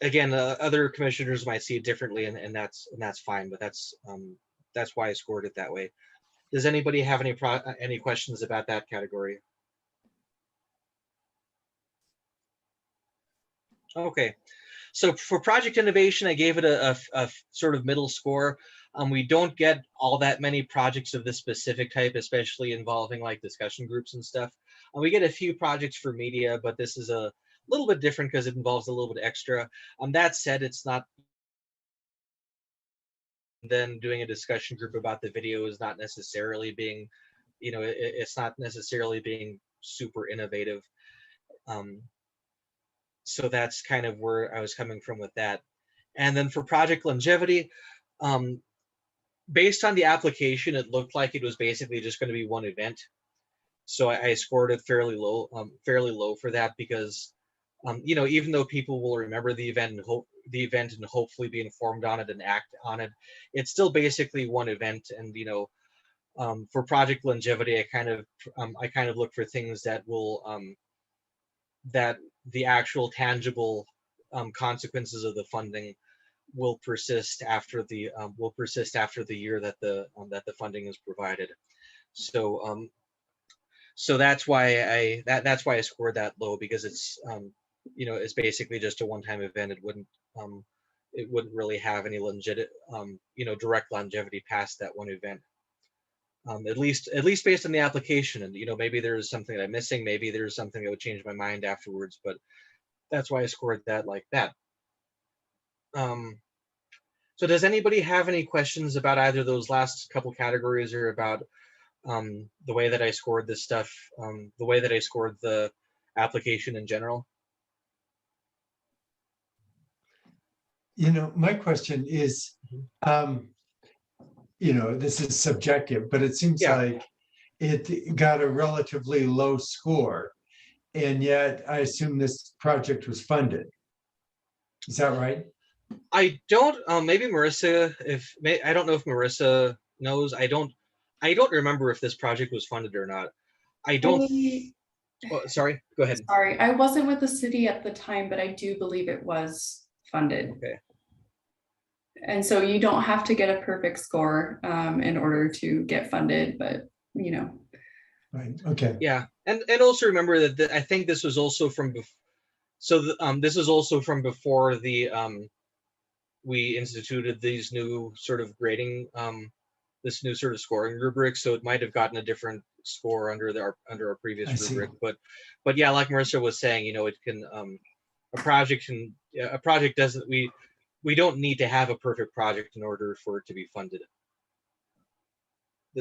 Again, other commissioners might see it differently, and that's fine, but that's why I scored it that way. Does anybody have any questions about that category? Okay, so for project innovation, I gave it a sort of middle score. We don't get all that many projects of this specific type, especially involving like discussion groups and stuff. We get a few projects for media, but this is a little bit different because it involves a little bit extra. That said, it's not. Then doing a discussion group about the video is not necessarily being, it's not necessarily being super innovative. So that's kind of where I was coming from with that. And then for project longevity, based on the application, it looked like it was basically just going to be one event. So I scored it fairly low for that because, even though people will remember the event and hopefully be informed on it and act on it, it's still basically one event. And for project longevity, I kind of look for things that will that the actual tangible consequences of the funding will persist after the year that the funding is provided. So so that's why I scored that low, because it's it's basically just a one-time event. It wouldn't really have any direct longevity past that one event. At least based on the application, and maybe there's something that I'm missing, maybe there's something that would change my mind afterwards, but that's why I scored that like that. So does anybody have any questions about either those last couple categories or about the way that I scored this stuff, the way that I scored the application in general? My question is, this is subjective, but it seems like it got a relatively low score, and yet I assume this project was funded. Is that right? I don't. Maybe Marissa. I don't know if Marissa knows. I don't remember if this project was funded or not. I don't. Sorry. Go ahead. Sorry, I wasn't with the city at the time, but I do believe it was funded. Okay. And so you don't have to get a perfect score in order to get funded, but Right. Okay. Yeah. And also remember that I think this was also from this is also from before the we instituted these new sort of grading this new sort of scoring rubric, so it might have gotten a different score under our previous I see. rubric. But yeah, like Marissa was saying, it can a project doesn't we don't need to have a perfect project in order for it to be funded.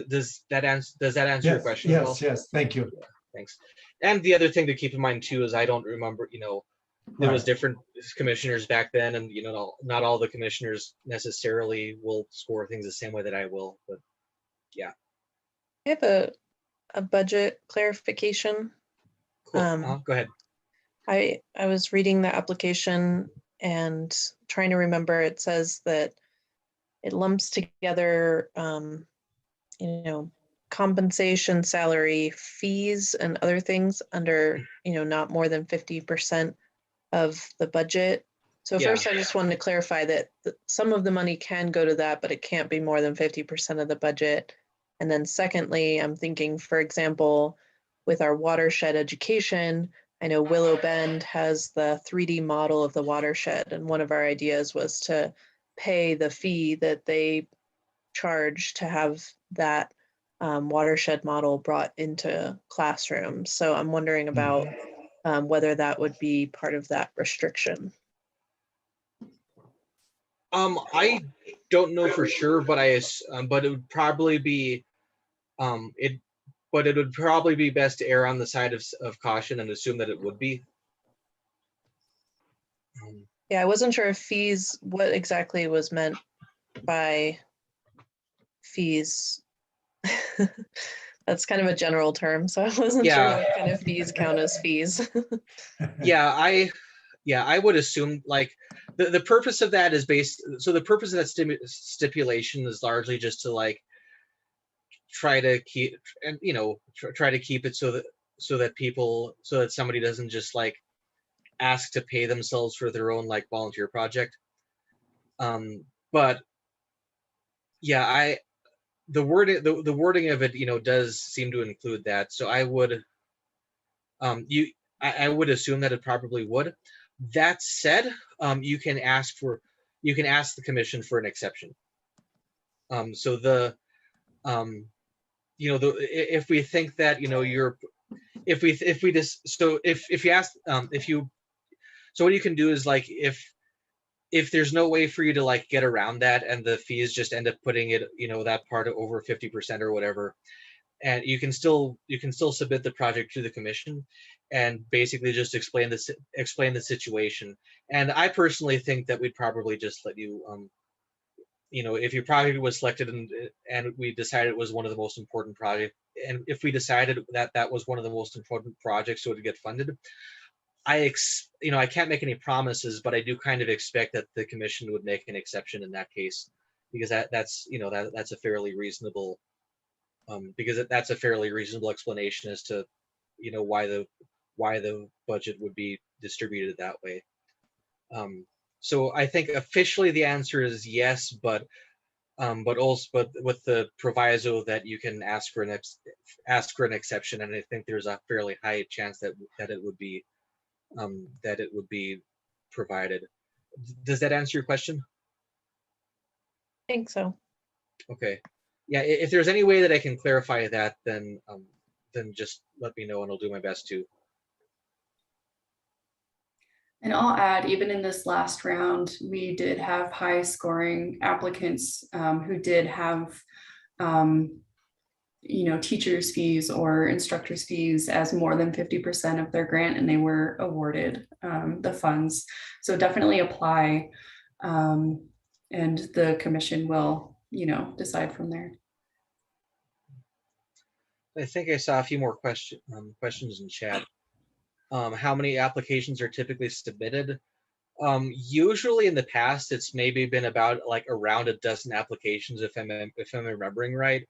Does that answer your Yes, question as well? yes, thank you. Thanks. And the other thing to keep in mind too is I don't remember, there was Right. different commissioners back then, and not all the commissioners necessarily will score things the same way that I will. But yeah, I have a budget clarification. cool. Go ahead. I was reading the application and trying to remember, it says that it lumps together, compensation, salary, fees, and other things under, not more than 50% of the budget. So Yeah. first, I just wanted to clarify that some of the money can go to that, but it can't be more than 50% of the budget. And then secondly, I'm thinking, for example, with our watershed education, I know Willow Bend has the 3D model of the watershed, and one of our ideas was to pay the fee that they charge to have that watershed model brought into classrooms. So I'm wondering about whether that would be part of that restriction. I don't know for sure, but but it would probably be it would probably be best to err on the side of caution and assume that it would be. Yeah, I wasn't sure if fees, what exactly was meant by fees. That's kind of a general term, so I wasn't sure what kind of fees count as fees. Yeah, I would assume like the purpose of that is the purpose of that stipulation is largely just to like try to keep and try to keep it so that somebody doesn't just like ask to pay themselves for their own like volunteer project. But yeah, the wording of it does seem to include that, so I would I would assume that it probably would. That said, you can ask the commission for an exception. So if we think that so what you can do is like if there's no way for you to like get around that and the fees just end up putting it that part over 50% or whatever, and you can still submit the project to the commission and basically just explain the situation. And I personally think that we'd probably just let you if your project was selected and we decided it was one of the most important projects, and if we decided that was one of the most important projects so it would get funded, I can't make any promises, but I do kind of expect that the commission would make an exception in that case, because that's a fairly reasonable explanation as to why the budget would be distributed that way. So I think officially the answer is yes, but with the proviso that you can ask for an exception, and I think there's a fairly high chance that it would be provided. Does that answer your question? I think so. Okay. Yeah, if there's any way that I can clarify that, then just let me know and I'll do my best to. And I'll add, even in this last round, we did have high scoring applicants who did have, teachers' fees or instructors' fees as more than 50% of their grant, and they were awarded the funds. So definitely apply, and the commission will, decide from there. I think I saw a few more questions in chat. How many applications are typically submitted? Usually in the past, it's maybe been about like around a dozen applications, if I'm remembering right.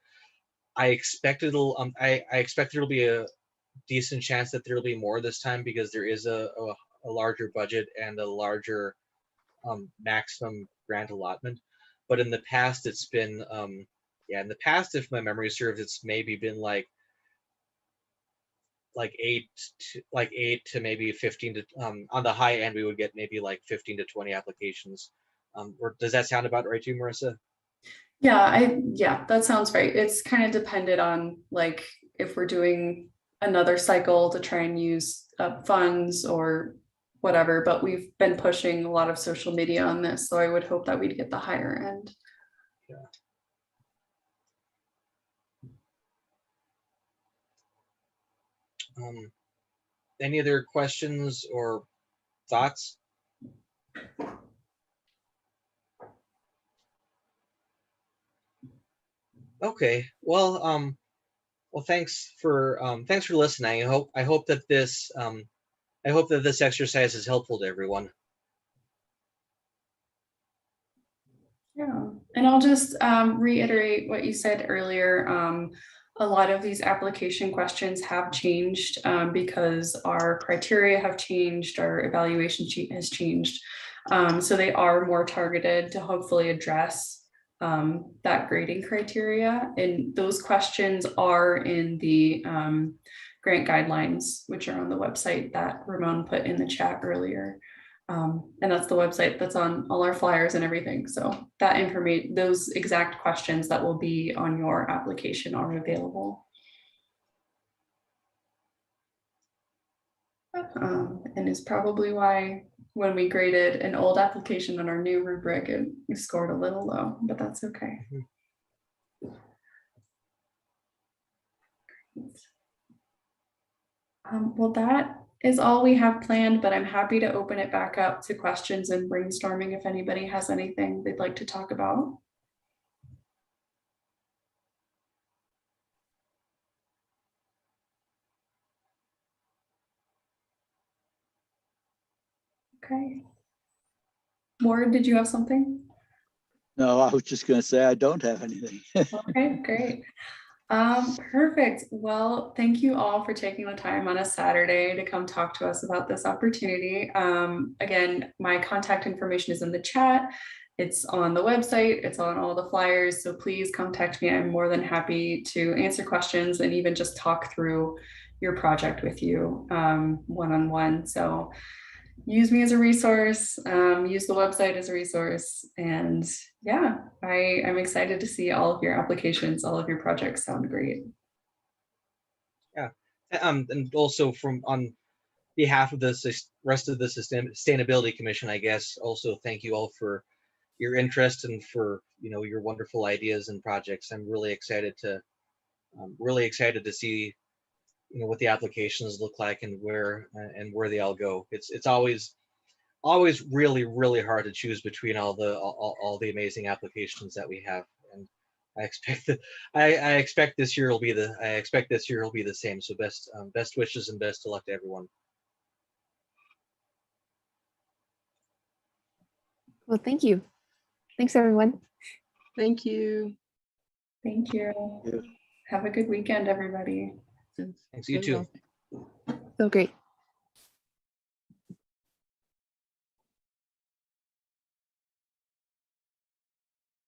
I expect it'll be a decent chance that there'll be more this time, because there is a larger budget and a larger maximum grant allotment. But in the past, it's been in the past, if my memory serves, it's maybe been like like 8 to maybe 15 to on the high end we would get maybe like 15 to 20 applications. Or does that sound about right to you, Marissa? Yeah, that sounds right. It's kind of dependent on like if we're doing another cycle to try and use funds or whatever, but we've been pushing a lot of social media on this, so I would hope that we'd get the higher end. Yeah. Any other questions or thoughts? Okay, well, thanks for listening. I hope that this exercise is helpful to everyone. Yeah, and I'll just reiterate what you said earlier. A lot of these application questions have changed because our criteria have changed, our evaluation sheet has changed. So they are more targeted to hopefully address that grading criteria. And those questions are in the grant guidelines, which are on the website that Ramon put in the chat earlier. And that's the website that's on all our flyers and everything. So that information, those exact questions that will be on your application are available. And is probably why when we graded an old application on our new rubric, it scored a little low, but that's okay. Well, that is all we have planned, but I'm happy to open it back up to questions and brainstorming if anybody has anything they'd like to talk about. Okay. Ward, did you have something? No, I was just going to say I don't have anything. Okay, great. Perfect. Well, thank you all for taking the time on a Saturday to come talk to us about this opportunity. Again, my contact information is in the chat. It's on the website, it's on all the flyers. So please contact me. I'm more than happy to answer questions and even just talk through your project with you one-on-one. So use me as a resource, use the website as a resource. And yeah, I'm excited to see all of your applications, all of your projects sound great. Yeah, and also on behalf of the rest of the Sustainability Commission, I guess, also thank you all for your interest and for your wonderful ideas and projects. I'm really excited to see what the applications look like and where they all go. It's always really hard to choose between all the amazing applications that we have, and I expect this year will be the same. So best wishes and best of luck to everyone. Well, thank you. Thanks, everyone. Thank you. Thank you. Yeah. Have a good weekend, everybody. Thanks, you too. So great.